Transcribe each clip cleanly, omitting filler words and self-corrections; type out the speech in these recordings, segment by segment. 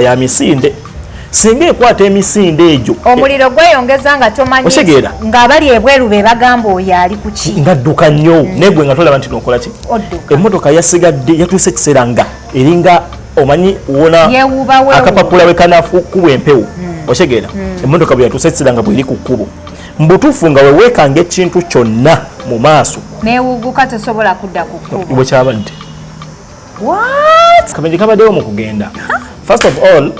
ya misinde singa ekwata emisinde egyo omuliro gweyongeza nga tomanyi ng'abali ebweru be bagamba oyo ali ku ki ngadduka nnyo negwe nga tolaba nti nokola ki emmotoka yasigadde yatuuse ekiseera nga eringa omanyi wona akapapula we kanafu kuba empewo otegeera emmotoka bwe yatuuse ekiseera nga bweri ku kkubo mbutuufu nga weweekanga ekintu kyonna mu maaso neewuguka tosobola kudda ku kkubo bwe kyabadde Akabenje kabaddewo mu kugenda. First of all,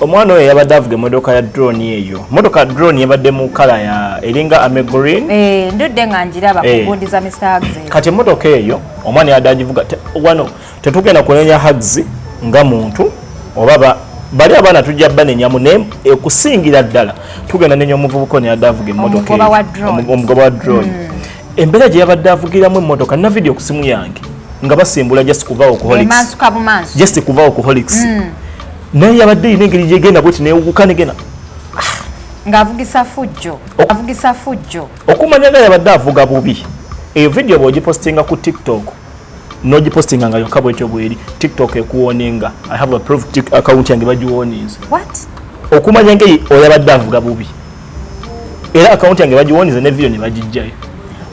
omwana oyo yabadde avuga emmotoka ya drone eyo. Emmotoka ya drone yabadde mu kala ya eringa ame green. Ndudde nga njiraba ku gundi za Mr. Hugs. Kati emmotoka eyo omwana yadde agivuga wano tetugenda kunenya Hugs nga muntu oba bali abaana tujja banenyamu ne okusingira ddala tugenda nenya omuvubuka ne yadde avuga emmotoka omugoba wa drone. Embeera gye yabadde avugiramu emmotoka na video ku simu yange. Nga basimbula just kuva alcoholics just kuva alcoholics naye yabadde ine ngeri jegenda bweti neewuguka negena ngavugisa fujjo okumanya nga yabadde avuga bubi eyo video bw'ogipostinga ku TikTok n'ogipostinga nga yokka bwetyo bweri TikTok ekuwoninga I have a proof account yange bagiwonize okumanya nga oyo yabadde avuga bubi era account yange bagiwonize ne video ne bagijjayo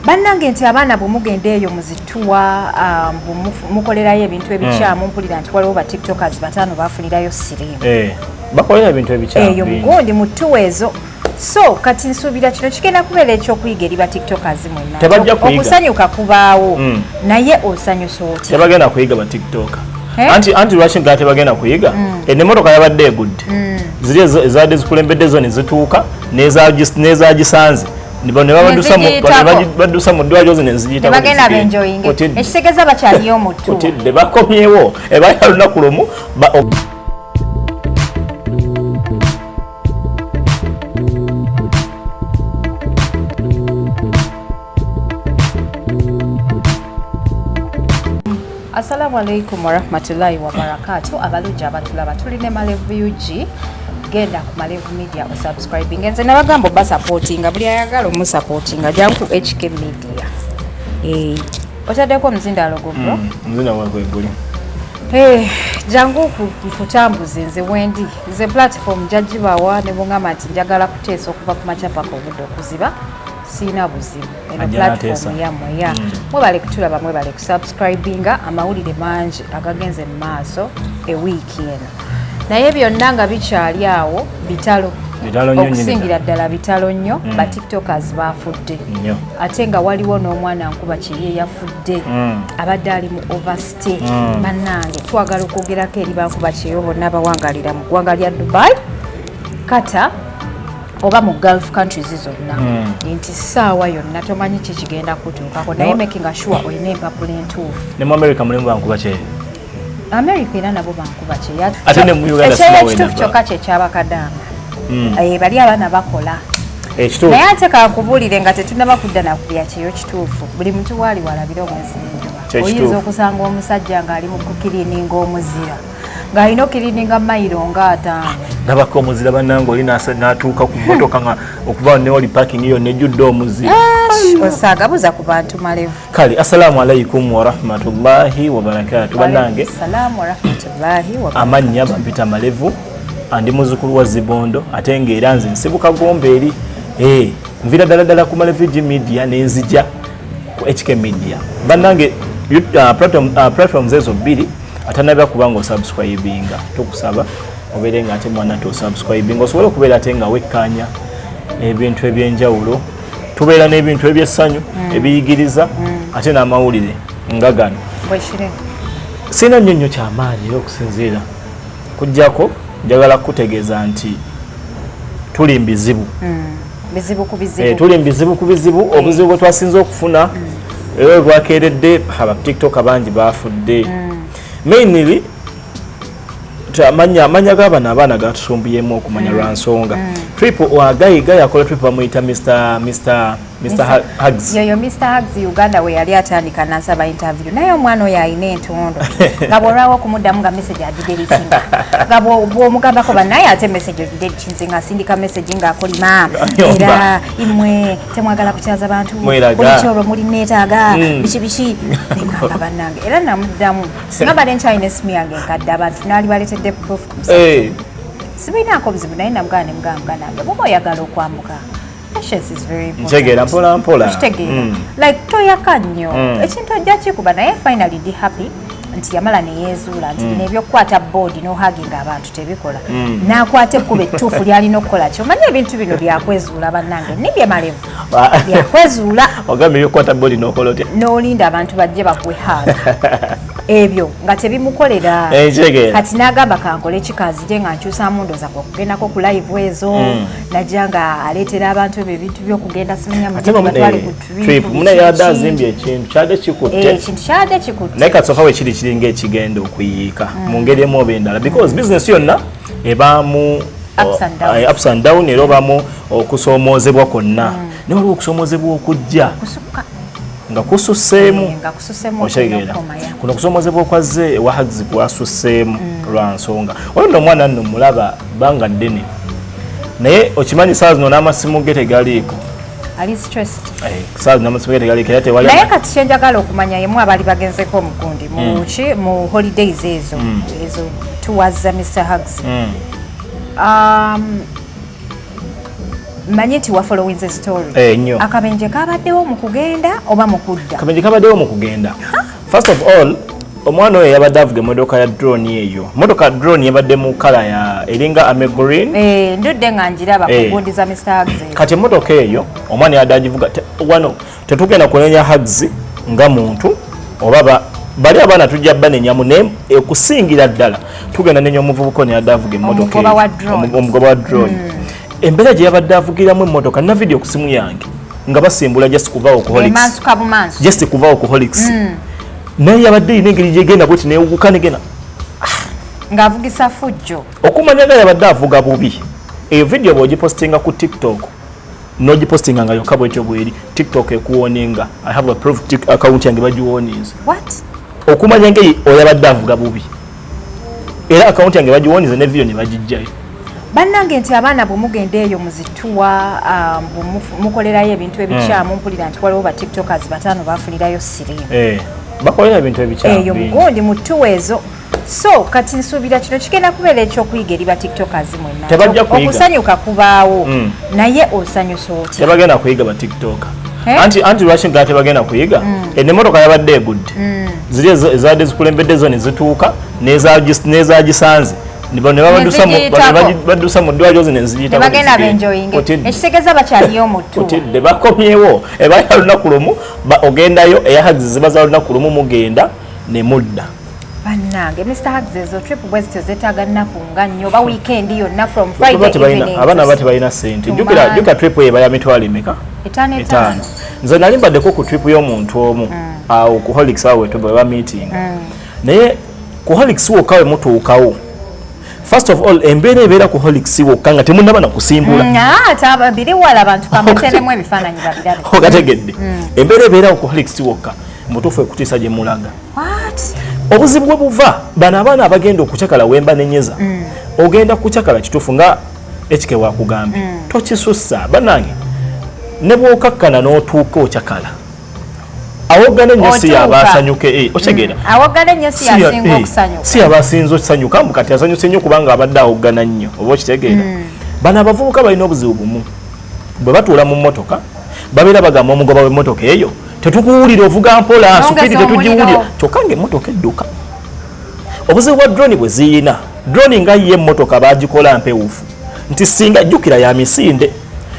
bannange nti abaana bwemugenda eyo muzituwa mukolerayo ebintu ebikyamu mpulira nti waliwo ba tiktokers 5 bafunirayo sirimu bakolera ebintu ebikyamu eyo mugundi mutuwa ezo so kati nsuubira kino kigenda kubeera ekyokuyiga eri ba tiktokers mwenna okusanyuka kubaawo naye osanyusa otya tebagenda kuyiga ba tiktoka anti lwaki nga tebagenda kuyiga emmotoka yabadde egudde ziri ezadde zikulembedde zo ne zituuka n'ezagisanze badusa mu ddwaliro zino enziyita bagenda benjoyinge ekitegeeza bakyaliyo omuttu otidde bakomyewo ebaali olunaku lumu Assalamu alaikum warahmatullahi wabarakatuh abalujja abatulaba tuli ne Malevu UG genda ku Malevu Media o subscribing nze nabagambo ba supportinga buli ayagala mu supportinga jangu HK Media otadeko mzinda logo bro mzinda wako eguli jangu kutambuze nze wendi nze platform jajibawa ne bongama ati njagala kuteesa okuva ku machapa ko budde okuziba sina buzibu eno platform ya moya mwebale kutulaba mwebale kusubscribinga amawulire mangi agagenze mu maaso e weekend naye byonna nga bikyali awo bitalo okusingira ddala bitalo nnyo ba tiktokers bafudde ate nga waliwo n'omwana nkuba kiri yafudde abadde ali mu overstay bannange twagala okwogerako eri bankuba kiri bonna bawangalira mu ggwanga lya Dubai kata oba mu Gulf countries zonna nti saawa yonna tomanyi kikigenda kutuukako naye making sure olina empapula entuufu ne mu America mulimu bankuba kiri America era nabo bankuba kye ate ne mu Uganda simawe ekituufu kyokka kye kyabakadamba bali abaana bakola naye ate kankubulire nga tetunaba kudda nakulya kyeyo kituufu buli muntu waali walabira omwezi n'enjuba oyinza okusanga omusajja ng'ali mu kukirininga omuzira ng'alina okirininga mayiro nga 5 nabako omuzira bannange oli n'atuuka ku mmotoka nga okuva ne oli parking iyo nejjudde omuzira osagabuza ku bantu Malevu kale assalamu alaikum warahmatullahi wabarakatuh bannange assalamu warahmatullahi wabarakatuh amannya bampita Malevu andi muzukulu wa Zibondo ate ng'era nze nsibuka gombe eri nvira ddala ku Malevu Media n'enzija ku HK Media bannange platforms ezo bbiri atanabya kubanga osubscribinga tukusaba obeere nga ate mwana tosubscribinga osobole okubeera ate nga wekkanya ebintu ebyenjawulo tubeera n'ebintu ebyessanyu ebiyigiriza ate n'amawulire nga gano sina nnyo kyamaanyi era okusinziira kujjako njagala kutegeeza nti tuli mbizibu tuli mbizibu ku bizibu obuzibu bwe twasinze okufuna era lwakeeredde aba tiktok bangi bafudde mainly amanya g'abana abaana gatusumbuyemu okumanya lwa nsonga trip gayiga yakola trip bamuyita Mr. Hugs yoyo Mr. Hugs Uganda we yali atandika nasaba interview naye omwana oyo alina entondo nga bwolwawo okumuddamu nga message agidelitinga nga bw'omugambako bannaye ate message ogidelitinze nga asindika message ng'akolima era imwe temwagala kukyaza bantu bulikyolwo mulineetaaga biki nengamba bannange era namuddamu nga bale nkyalina esimu yange nkadde abantu naali baletedde proof sibinaako buzibu naye namugana ne mugamba nange bwoba oyagala okwambuka patience is very important. Ntegera mpola. Like toyaka nnyo. Ekintu ojja kikuba naye finally ndi happy nti yamala ne yeezuula nti bino ebyokukwata boodi n'ohaginga abantu tebikola. N'akwata ekkuba ettuufu lyalina okukola ki. Omanyi ebintu bino byakwezuula bannange nibye malevu. Byakwezuula. Ogambye ebyokukwata boodi n'okola otya? N'olinda abantu bajje bakwe haaga. Ebyo nga tebimukolera. Kati n'agamba kankole kikazije nga nkyusaamu ndooza kugendako ku live ezo najja nga aleetera abantu ebyo ebintu by'okugenda simanya mu batwale ku trip. Muna yadde azimbye ekintu kyadde kikutte. Ekintu kyadde kikutte. Naye kasooka we kiri kiringa ekigenda okuyiika mu ngeri emu oba endala because business yonna ebaamu ups and down era obaamu okusoomoozebwa kwonna. Naye waliwo okusoomoozebwa okujja nga kususseemu okitegeera kuno okusoomoozebwa okwazze ewa Hugs kwasusseemu lwa nsonga olwo nno omwana nno mulaba banga ddene naye okimanyi saa zino n'amasimu ge tegaliiko ali stressed saa zino n'amasimu ge tegaliiko era tewali naye kati kye njagala okumanya yemu abaali bagenzeko omugundi mu holidays ezo towards Mr. Hugs manyi nti wa following the story nnyo akabenje kabaddewo mu kugenda oba mu kudda akabenje kabaddewo mu kugenda first of all omwana oyo yabadde avuga emmotoka ya drone eyo emmotoka drone yabadde mu kala ya eringa ame green ndudde nga njiraba ku gundi za Mr. Hugs kati emmotoka eyo omwana yadde agivuga wano tetugenda kunenya Hugs nga muntu oba bali abaana tujja banenyamu naye okusingira ddala tugenda nenya omuvubuka ono yadde avuga emmotoka omugoba wa drone embeera gye yabadde avugiramu emmotoka na video ku simu yange nga basimbula just kuvaawo ku Holix just kuvaawo ku Holix naye yabadde yina engeri gyegenda bweti newuguka negenda ng'avugisa fujjo okumanyaga yabadde avuga bubi eyo video bw'ogipostinga ku TikTok n'ogipostinga nga yokka bwekyo bweri TikTok ekuwoninga I have a proof account yange bagiwonize okumanya ngeri oyabadde avuga bubi era account yange bagiwonize ne video ne bagijjayo bannange nti abaana bwe mugenda eyo muzituwa mukolerayo ebintu ebikyamu mpulira nti waliwo ba tiktokers 5 baafulirayo sirimu bakolera ebintu ebikyamu eyo mugundi mu ttuwa ezo so kati nsuubira kino kigenda kubeera ekyokuyiga eri ba tiktokers mwenna okusanyuka kubaawo naye osanyusa otya tebagenda kuyiga ba tiktoker anti lwaki nga tebagenda kuyiga emmotoka yabadde egudde ziri ezadde zikulembedde zo ne zituuka n'ezagisanze badusa mu ddwaliro zino ekitegeeza bakyaliyo otidde bakomyewo ebaali olunaku lumu ogendayo eya Hugs zibaza olunaku lumu mugenda ne mudda bannange Mr. Hugs ezo trip bwezityo zeetaaga nnaku nga nnyo oba weekend yonna from Friday evening abaana baba tebalina ssente jjukira trip eba ya mitwalo emeka 5 nze nali mbaddeko ku trip y'omuntu omu awo ku Holix awo wetubaba meeting naye ku Holix wokka we mutuukawo first of all embeera ebeera ku Holix wokka nga temunnaba nakusimbula biri wala abantu kamuteremu ebifaananyi babirabe okategedde embeera ebeerawo ku Holix wokka mutuufu ekutiisa gye mulaga obuzibu bwe buva bano abaana abagenda okucakala wemba nenyeza ogenda kucakala kituufu nga ekike wakugambye tokisussa bannange ne bwokakkana n'otuuka ocakala awogana ennyo si yabasanyuke okitegeera awogana ennyo si yasinga okusanyuka si yabasinza okusanyuka mbu kati asanyuse nnyo kubanga abadde awogana nnyo oba okitegeera bano abavubuka balina obuzibu bumu bwe batuula mu mmotoka babeera bagamba omugoba w'emmotoka eyo tetukuwulira ovuga mpola supiri tetugiwulira kyokka ng'emmotoka edduka obuzibu bwa drone bwe ziyina drone nga ye emmotoka bagikola mpewufu nti singa jjukira ya misinde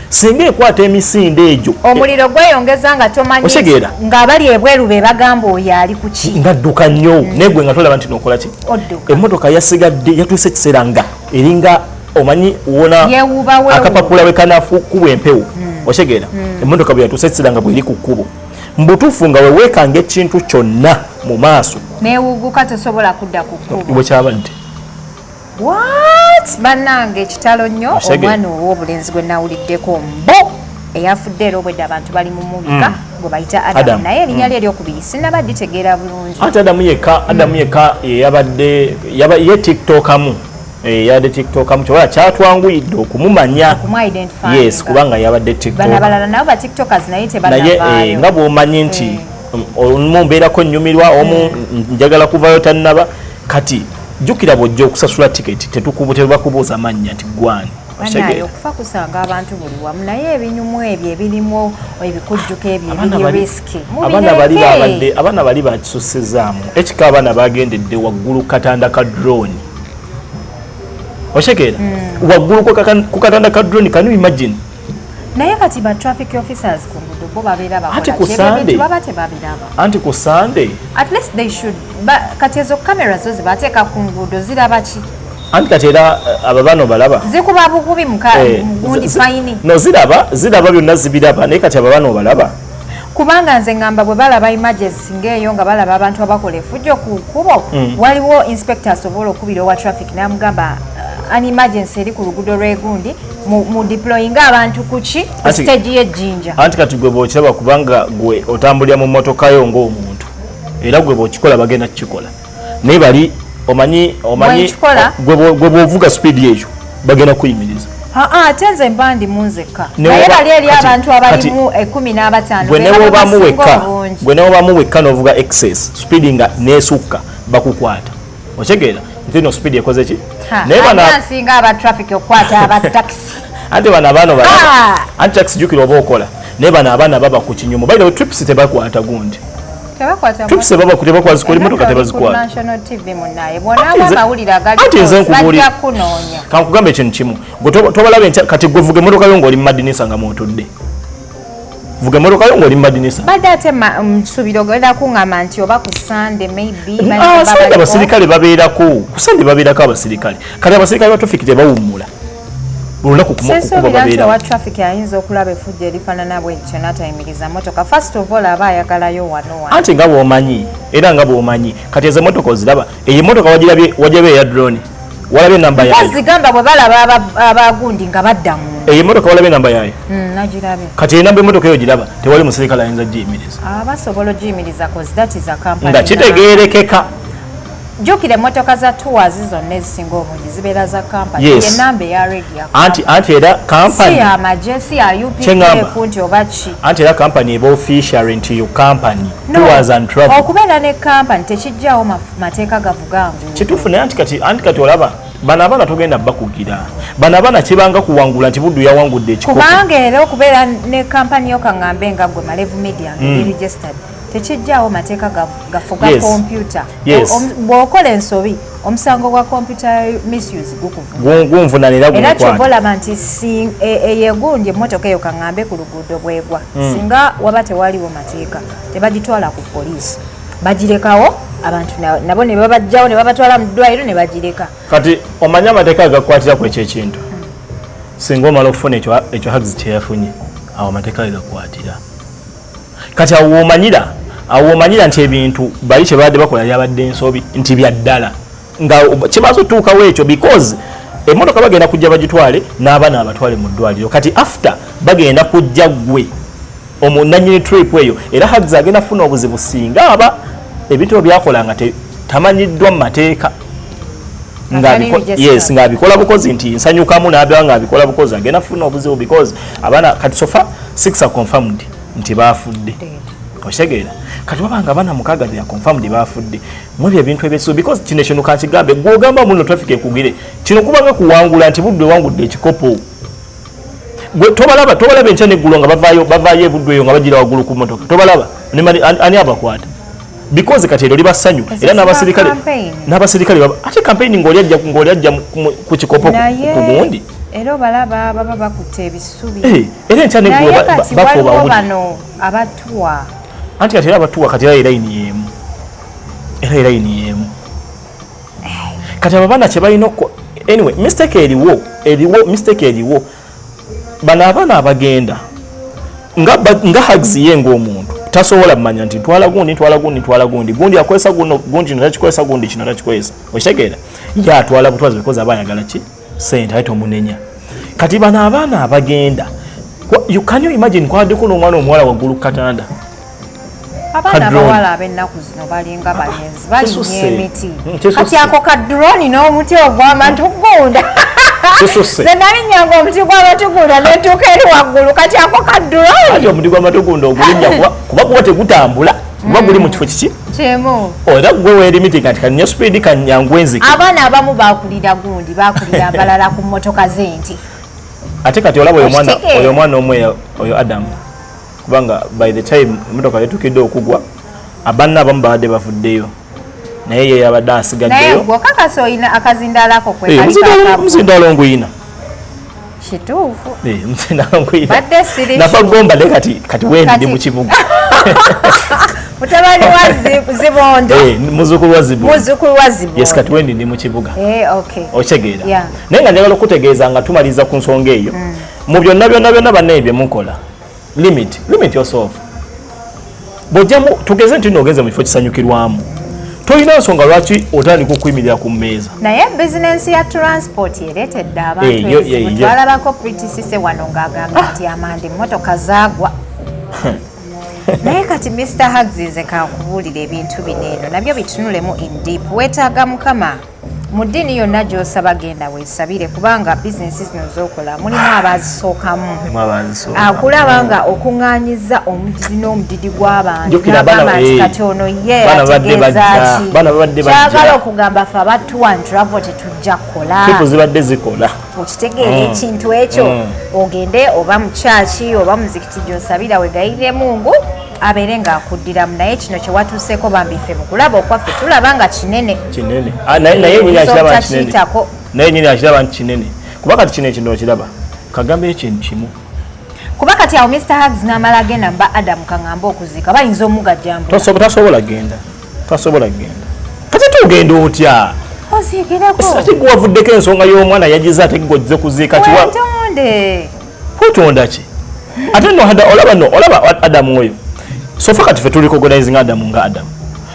singa ekwata emisinde egyo omuliro gweyongeza nga tomanyi ng'abali ebweru be bagamba oyo ali ku ki ngadduka nnyo naye gwe nga tolaba nti nokola ki emmotoka yasigadde yatuuse ekiseera nga eringa omanyi wona akapapula we kanafukuba empewo okitegeera emmotoka bwe yatuuse ekiseera nga bweri ku kkubo mbutuufu nga weweekanga ekintu kyonna mu maaso neewuguka tosobola kudda ku kkubo bwe kyabadde bannange ekitalo nnyo omwana ow'obulenzi gwe nawuliddeko mbo eyafudde era obwedde abantu bali mu mubika gwe bayita Adamu naye erinnya lye eryokubiri sinnabadde tegeera bulungi ate Adamu yekka yabadde ye tiktokamu yabadde tiktokamu kyobala kyatwanguyidde okumumanya yes kubanga yabadde tiktokabalala nabo ba tiktokers naye tebanavaayo nga bw'omanyi nti omu mbeerako nnyumirwa omu njagala kuvayo tannaba kati jukira bojjo okusasula ticket tebakubuuza mannya nti gwani naye okufa kusanga abantu buli wamu naye ebinyumu ebyo ebirimu ebikujjuko ebyo ebiri riski abaana bali bakisussizaamu ekika abaana bagendedde waggulu katanda ka drone oshekera waggulu ku katanda ka drone can you imagine naye kati ba traffic officers ku nguudo bo babeera anti ku Sunday at least they should kati ezo cameras zo zibateeka ku nguudo ziraba ki anti kati era ababano balaba zikuba bukubi mugundi fine no ziraba byonna zibiraba naye kati ababano balaba kubanga nze ngamba bwe balaba emergency ng'eyo nga balaba abantu abakola effujjo ku kkubo waliwo inspector asobola okubira owa traffic n'amugamba an emergency eri ku luguudo lw'egundi mu deploying abantu kuki stage y'ejjinja anti kati gwe bw'okiraba kubanga gwe otambulira mu mmotokayo ng'omuntu era gwe bw'okikola bagenda kukikola naye bali omanyi gwe bw'ovuga speed ekyo bagenda kuyimiriza ate nze mba ndi munzekka naye bali eri abantu abalimu 15 gwe newobamu wekka n'ovuga excess speed nga neesukka bakukwata otegeera nti no speed ekoze ki singa aba traffic okukwata aba taxi ate bano abaana balaba anti taxi jukira oba okola naye bano abaana baba ku kinyumu baina trips tebakwata gundi trips baba kutebakwata zikoli motoka tebazikwata national tv munaye bw'onaaba amawulire agali bajja kunoonya kankugamba ekintu kimu tobalabe kati gwe vuga emmotoka yo ng'oli mu madinisa nga mwotodde vuga emmotoka yo ng'oli mu madinisa badde ate nsubira ogenda kuŋŋamba nti oba ku Sunday maybe abasirikale babeerako ku Sunday babeerako abasirikale kati abasirikale ba traffic tebawummula olunaku kuba babeera wa traffic ayinza okulaba effujjo erifaanana bwekyo n'atayimiriza motoka first of all aba ayagalayo wano anti nga bw'omanyi era nga bw'omanyi kati ezo motoka oziraba eyo motoka wajabye eya drone walabye enamba yayo zigamba bwe balaba abagundi nga badda mu eyo motoka walabye enamba yayo nagirabye kati enamba emotoka eyo giraba tewali musirikale ayinza giyimiriza basobola ogiyimiriza cause that is a company nga kitegeerekeka jukira emmotoka za tours zonna ezisinga obungi zibeera za kampani enamba eya radio anti era kampani si amaje si ya UPF nti oba ki anti era kampani eba official nti yo kampani tours and travel okubeera ne kampani tekijjawo mateeka gavuga ngu kituufu naye anti kati olaba bano abaana togenda bakugira bano abaana kibanga kuwangula nti buddu yawangudde ekikopo kubanga era okubeera ne kampani yo kaŋŋambe nga gwe Malevu Media ngeri registered tekijjawo mateeka gafuga kompyuta bw'okola ensobi omusango gwa kompyuta misuse gunvunanira era kyova olaba nti eyegundi emmotoka eyo kaŋŋambe ku luguudo bwegwa singa waba tewaliwo mateeka tebagitwala ku poliisi bagirekawo abantu nabo ne babajjawo ne babatwala mu ddwaliro ne bagireka kati omanye amateeka agakwatiraku ekyo ekintu singa omala okufuna ekyo Hugs kyeyafunye awo amateeka agakwatira kati awo omanyira nti ebintu bali kyebadde bakola lyabadde ensobi nti byaddala nga kimaze otuukawo ekyo because emmotoka bagenda kujja bagitwale n'abaana abatwale mu ddwaliro kati after bagenda kujja gwe omunanyini trip eyo era Hugs agenda funa obuzibu singa aba ebintu byakola nga tamanyiddwa mu mateeka ng'abikola bukozi nti nsanyukamu n'abeera ng'abikola bukozi agenda funa obuzibu because abaana kati sofa 6 are confirmed nti baafudde otegeera kati wabanga abaana 6 they are confirmed baafudde mwebyo ebintu ebyeso because kino kino kankigambe gw'ogamba muno traffic ekugire kino kubanga kuwangula nti buddu ewangudde ekikopo gwe tobalaba enkya n'eggulo nga bavaayo ebuddu eyo nga bagira waggulu ku motoka tobalaba ani abakwata because kati eryo liba ssanyu era n'abasirikale ate campaign ng'oli ajja ku kikopo ku gundi era obalaba baba bakutte ebisubi era enkya n'eggulo bafa obawuli bano abatuwa anti kati era abatuwa kati era erayini y'emu kati ababaana kye balina anyway mistake eriwo bano abaana abagenda nga Hugs ye ng'omuntu tasobola kumanya nti ntwala gundi gundi akwesa gundi natakikwesa gundi kino takikwesa okitegeera ye atwala butwazi because aba ayagala ki sente ate omunenya kati bano abaana abagenda can you imagine kwaddeko n'omwana omuwala waggulu ku katanda abaana abawala ab'ennaku zino balinga balenzi balinnya emiti kati ako kadroni n'omuti ogw'amatugunda ze nalinnyanga omuti gw'amatugunda n'entuuka eri waggulu kati ako kadroni ati omuti gw'amatugunda ogulinnya kuba tegutambula Kuba guli mu kifo kiki? Kyemu. Era gwe weeri meeting kati kanyo speed kanyangwenzi. Abaana abamu bakulira gundi bakulira abalala ku mmotoka zenti. Ate kati olaba oyo mwana omwe oyo Adam. Kubanga by the time mmotoka yetukidde okugwa abanna abamu babadde bafuddeyo. Naye ye yabadde asigaddeyo. Naye gwo kakasa oyina akazindalako kwe kali kaka. Muzindalo nguyina. Kituufu. Muzindalo nguyina. Badde siri. Nafa gomba le kati wendi ndi mu kibuga. Mutabani wa Zibondo. Muzukulu wa Zibondo. Muzukulu wa Zibondo. Yes, kati wendi ndi mu kibuga. Okay. Ochegeera. Yeah. Naye nga njagala okutegeeza nga tumaliza ku nsonga eyo. Mu byonna banne bye mukola. Limit yourself. Bojamu tugeze nti nogeze mu kifo kisanyukirwamu. Toyina nsonga lwaki otandika okuyimirira ku mmeeza. Naye business ya transport ereetedde abantu twalabako pritisise wano ng'agamba nti amanda emmotoka zaagwa. Naye kati Mr. Hugs nze kankubuulira ebintu bino eno nabyo bitunulemu in deep. Weetaaga Mukama mu ddiini yonna gy'osaba genda weesabire kubanga bizinesi zino z'okola mulimu abazisookamu. Akulaba nga okuŋŋaanyiza omudidi n'omudidi gw'abantu n'agamba nti kati ono ye ategeeza ki kyagala okugamba ffe abattuwa ntravel tetujja kukola zibadde zikola okitegeera ekintu ekyo ogende oba mu kyaki oba muzikiti gy'osabira wegayirire Mungu abeere ng'akuddiramu naye kino kye watuuseeko bambife mu kulaba okwaffe tulaba nga kinene naye nyini akiraba nti kinene kuba kati kino ekino okiraba kagambe ekintu kimu kuba kati awo Mr. Hugs n'amala agenda mba Adam kaŋŋamba okuziika bayinza omugajjambula tasobola genda kati tugenda otya oziikireko ate gwe wavuddeko ensonga y'omwana yagize ate gwe kuziika kwetonda ki ate olaba Adamu oyo sofa kati ffe tuli organizing Adamu nga Adamu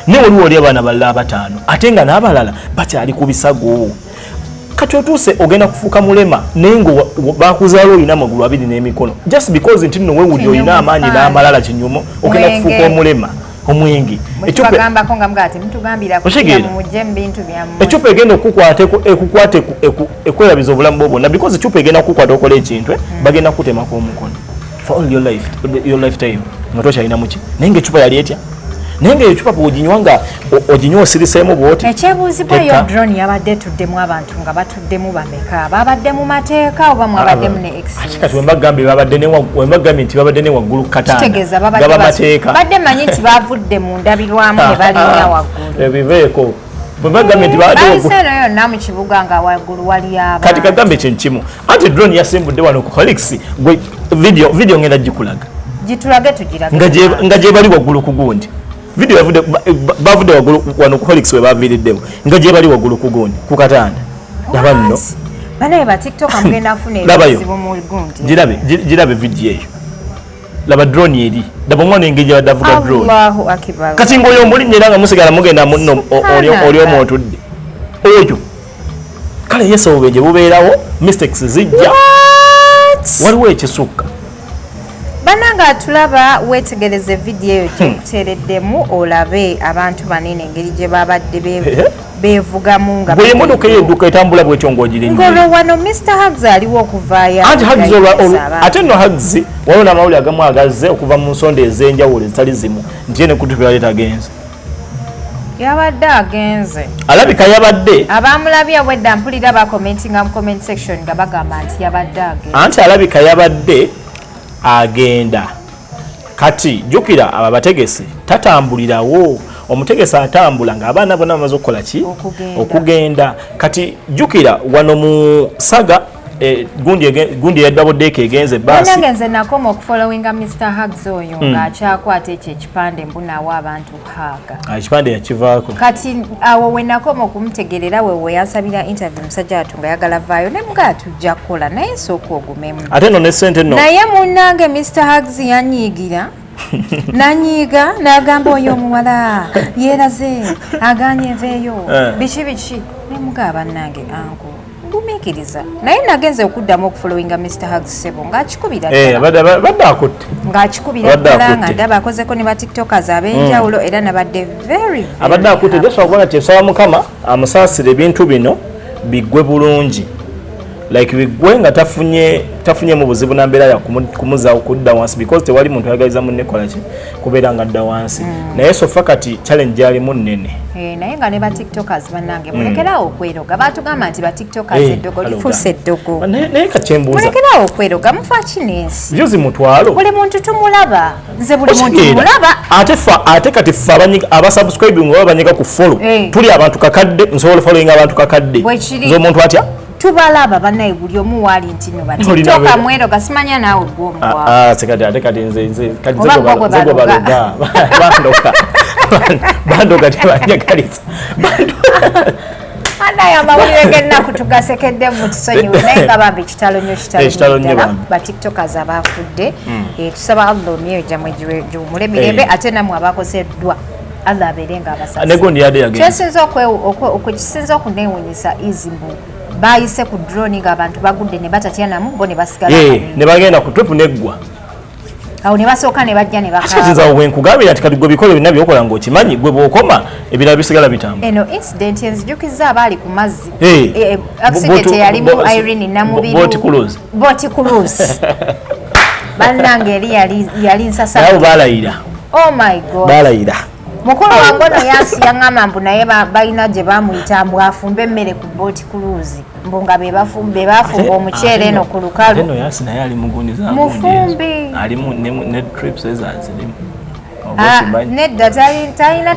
ne waliwo oli abaana balala abataano ate nga n'abalala bakyali ku bisago kati otuuse ogenda kufuuka mulema naye nga bakuzaala olina amagulu abiri n'emikono just because nti nno wewuli olina amaanyi n'amalala kinyumo ogenda kufuuka omulema omwenge ecupa egenda okukwata ekwerabiza obulamu bwo bwonna because ecupa egenda kukwata okola ekintu bagenda kutemako omukono for all your lifetime nga tokyalina muki naye ngaecupa yali etya naye nga ecupa bwoginywa nga oginywa osiriseemu bwoti ekyebuuzibwa yo drone yabadde etuddemu abantu nga batuddemu bameka babadde mu mateeka oba mwabaddemu ne kati wembagambye nti babadde ne waggulu katanda gaba mateeka badde manyi nti bavudde mu ndabirwamu ne balinnya waggulu ebiveeko baiseeno yonna mu kibuga nga waggulu wali abantu kati kagambe ekintu kimu anti drone yasimbudde wano ku Helix video ngenda gikulaga gitulage tugirage nga gye bali waggulu ku gundi video yavudde bavudde waggulu wano ku Helix we baviiriddemu nga gye bali waggulu ku gundi ku katanda laba nno banaye ba TikTok amugenda afuna ebizibu mu gundi girabe video eyo laba drone eri laba omwana engeri gyabadde avuga drone Allahu Akbar kati ng'oyo omulinnyi era nga musigala mugenda munno oli omu otudde oyo kale yesu obubenje bubeerawo mistakes zijja waliwo ekisukka bananga tulaba wetegereze video eyo gyekuteereddemu olabe abantu banene engeri gye babadde beevugamu nga bwe emotoka eyedduka etambula bwetyo ng'ogirinnye ng'olwo wano Mr. Hugs aliwo okuvaayo ate nno Hugs waliwo n'amawulire agamu agazze okuva mu nsonda ez'enjawulo ezitali zimu nti ye ne kutupira leeta agenze yabadde agenze alabika yabadde abamulabye bwedda mpulira bakomentinga mu comment section nga bagamba nti yabadde agenze anti alabika yabadde agenda kati jukira aba bategesi tatambulirawo omutegesi atambula ng'abaana bonna bamaze okukola ki okugenda kati jukira wano mu saga gundi ya double deck egenze basi nange nze nakoma okufollowinga Mr. Hugs oyo ng'akyakwata ekyo ekipande mbunawo abantu kaaga ekipande yakivaako kati awo we nakoma okumutegerera we yasabira interview musajja watu nga yagala vaayo ne mga tujja kukola naye sooka ogumemu ate nno ne ssente nno naye munnange Mr. Hugs yanyiigira nanyiiga n'agamba oyo omuwala yeeraze aganye nveeyo biki ne mga bannange angu gumiikiriza naye nagenze okuddamu okufollowinga Mr. Hugs sebo ng'akikubira badde akutte ng'akikubira ddala nga ndaba akozeko ne ba tiktokers ab'enjawulo era nabadde very abadde akutte josobola kubona nti esaba Mukama amusaasira ebintu bino biggwe bulungi like bigwe nga tafunye mu buzibu nambeera ya kumuza okudda wansi because tewali muntu ayagaliza munne kola ki kubeera nga adda wansi naye sofa kati challenge yali munene naye nga ne ba tiktokers bannange mulekerawo okweroga batugamba nti ba tiktokers eddogo lifuuse eddogo naye kakyembuuza mulekerawo okweroga mufa kinensi vyozi mutwalo buli muntu tumulaba nze buli muntu mulaba ate kati ffe abasubscribing oba banyiga ku follow tuli abantu kakadde nsobola following abantu kakadde nze omuntu atya tubalaba bannaye buli omu waali nti no batiktoka mweroga simanya naawe gwomugwa ate kati nze baloga bandoga tebanyagaliza anaye amawulire g'ennaku tugasekedde mu tusonyiwe naye nga bambi kitalo nnyo batiktokers abafudde tusaba allah omyeyo gyamwe giwumule mirembe ate nammwe abakozeddwa allah abeere nga abasakisinza okuneewunyisa izimbu bayise ku drone ng'abantu bagudde ne batatya namu bo ne basigala ne bagenda ku topu neggwa awo ne basooka ne bajja ne bakazinza wenkugambira nti kati gwe bikolo byonna byokola ng'okimanyi gwe bw'okoma ebirala bisigala bitambula eno incident enzijukizza abaali ku mazzi accident eyali mu Irene Namubiru boat cruise bannange eri yali nsasa nabo balayira oh my god balayira mukulu wange ono yaŋŋamba mbu naye balina gye bamuyita mbu afumbe emmere ku boat cruise mbu nga be bafumba omuceere eno ku lukalu mufumbi nedda talina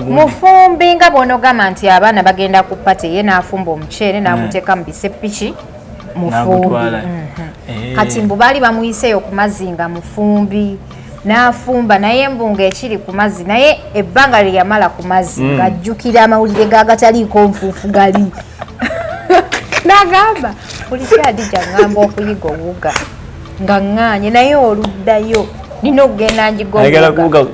mufumbi nga bw'onogamba nti abaana bagenda ku pate ye n'afumba omuceere n'amuteeka mu bisepiki mufumbi kati mbu baali bamuyiseeyo ku mazzi nga mufumbi n'afumba naye embunga ekiri ku mazzi naye ebbanga lye yamala ku mazzi ng'ajjukira amawulire gagataliiko nfuufu gali n'agamba buli kyadija ngamba okuyiga obuga nga ŋŋaanye naye oluddayo nina okugenda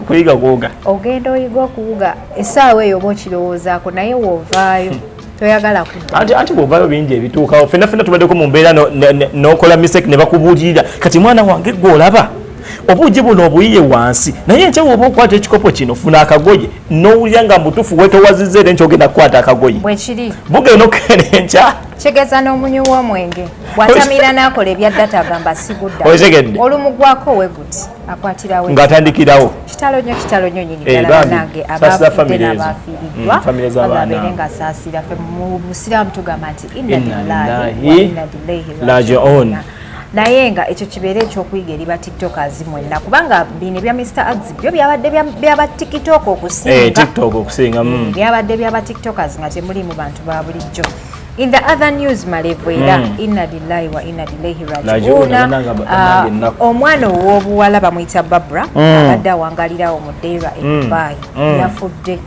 kuyiga kuwuga ogenda oyiga okuwuga essaawa eyo oba okirowoozaako naye woovaayo toyagala kudda anti bw'ovaayo bingi ebituukawo ffenna tubaddeko mu mbeera n'okola mistake ne bakubuulirira kati mwana wange gw'olaba obuugi buno obuyiye wansi naye enkya oba okwata ekikopo kino funa akagoye n'owulira nga mutuufu wetowazizza era enkya ogenda kukwata akagoye bwekiri bugenda okukera enkya kigeza n'omunywi w'omwenge bw'atamira n'akola ebyadda agamba sigudda olumugwako weguti akwatirawo ng'atandikirawo kitalo nnyo nyini ddala nange abafudde n'abafiiriddwa ababeere nga asaasira ffe mu busiraamu tugamba nti inna lillahi wa inna ilaihi raaji'uun naye nga ekyo kibeera ekyokuyiga eri ba tiktokers mwenna kubanga bino ebya Mr. Ads byo byabadde byaba tiktok okusinga byabadde byaba tiktokers nga temuli mu bantu ba bulijjo. In the other news malevu era inna lillahi wa inna ilaihi raji'un omwana ow'obuwala bamuyita Barbara abadde awangalira omudeerwa e Dubai yafudde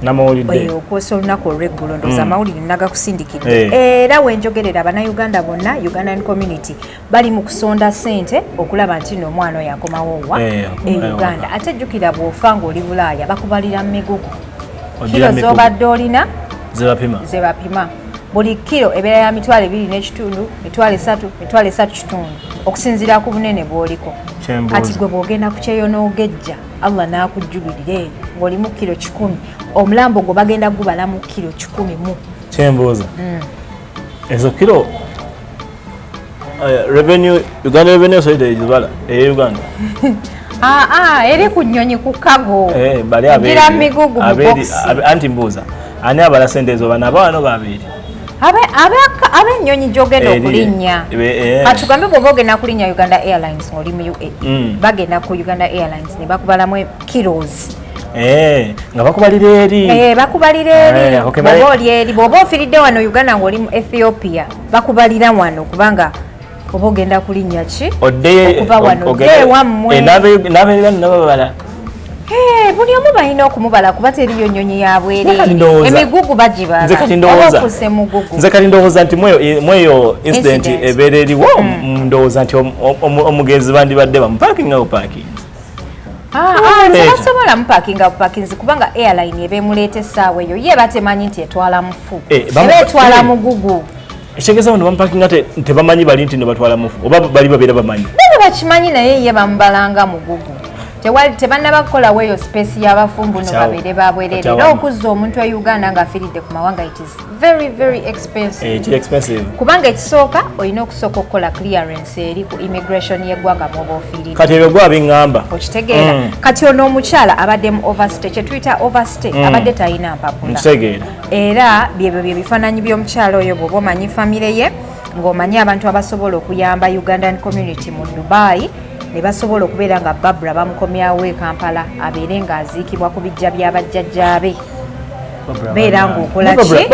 namawulidde okwosa olunaku olw'eggulo ndooza amawulire nagakusindikidde era wenjogerera abannayuganda bonna Ugandan community bali mu kusonda ssente okulaba nti no omwana oyo akomawo wa e Uganda ate jjukira bw'ofa ng'oli Bulaaya bakubalira mmegugu kiro z'obadde olina zebapima buli kiro ebeera ya mitwalo 2.5 mitwalo 3.5 okusinziira ku bunene bw'oliko kati gwe bw'ogenda ku kyeyo n'ogejja Allah n'akujjulirire ng'olimu kiro 10 omulambo gwe bagenda gubala mu kiro 10 mu kyembuuza ezo kiro revenue Uganda revenue soide ezibala Uganda eri ku nnyonyi ku kago bali abeera migugu mu box anti mbuuza ani abala sente ezo bana bano babiri ab'ennyonyi gy'ogenda okulinnya katugambe bw'oba ogenda kulinnya Uganda Airlines ng'oli mu UAE bagenda ku Uganda Airlines ne bakubalamu kilos nga bakubalira eri bw'oba oli eri bw'oba ofiiridde wano Uganda ng'oli mu Ethiopia bakubalira wano kubanga oba ogenda kulinnya ki okuva wano wammwe n'abeera nababala buli omu balina okumubala kuba teriyo nnyonyi yabwerere emigugu bagibala okuse mugugu nze kati ndowooza nti mweyo incident ebeera eriwo ndowooza nti omugenzi bandibadde bamupakinga bupakinzi basobola mupakinga bupakinzi kubanga airline ebeemuleeta essaawa eyo ye batemanyi nti etwala mufu eba etwala mugugu ekitegeeza bano bamupakinga tebamanyi bali nti ne batwala mufu oba bali babeera bamanyi baba bakimanyi naye ye bamubalanga mugugu tebannaba kukolawo eyo space y'abafumbu no babeere babwerere era okuzza omuntu e Uganda ng'afiiridde ku mawanga it is very very expensive kubanga ekisooka olina okusooka okukola clearance eri ku immigration y'eggwanga mw'oba ofiiridde kati ebyo gwa biŋŋamba okitegeera kati ono omukyala abadde mu overstay kye tuyita overstay abadde talina mpapula era byebyo bye bifaananyi by'omukyala oyo bw'oba omanyi famire ye ng'omanyi abantu abasobola okuyamba Ugandan community mu Dubai ne basobola okubeera nga Barbara bamukomyawo e Kampala abeere ng'aziikibwa ku bijja by'abajjajjaabe beera ng'okola ki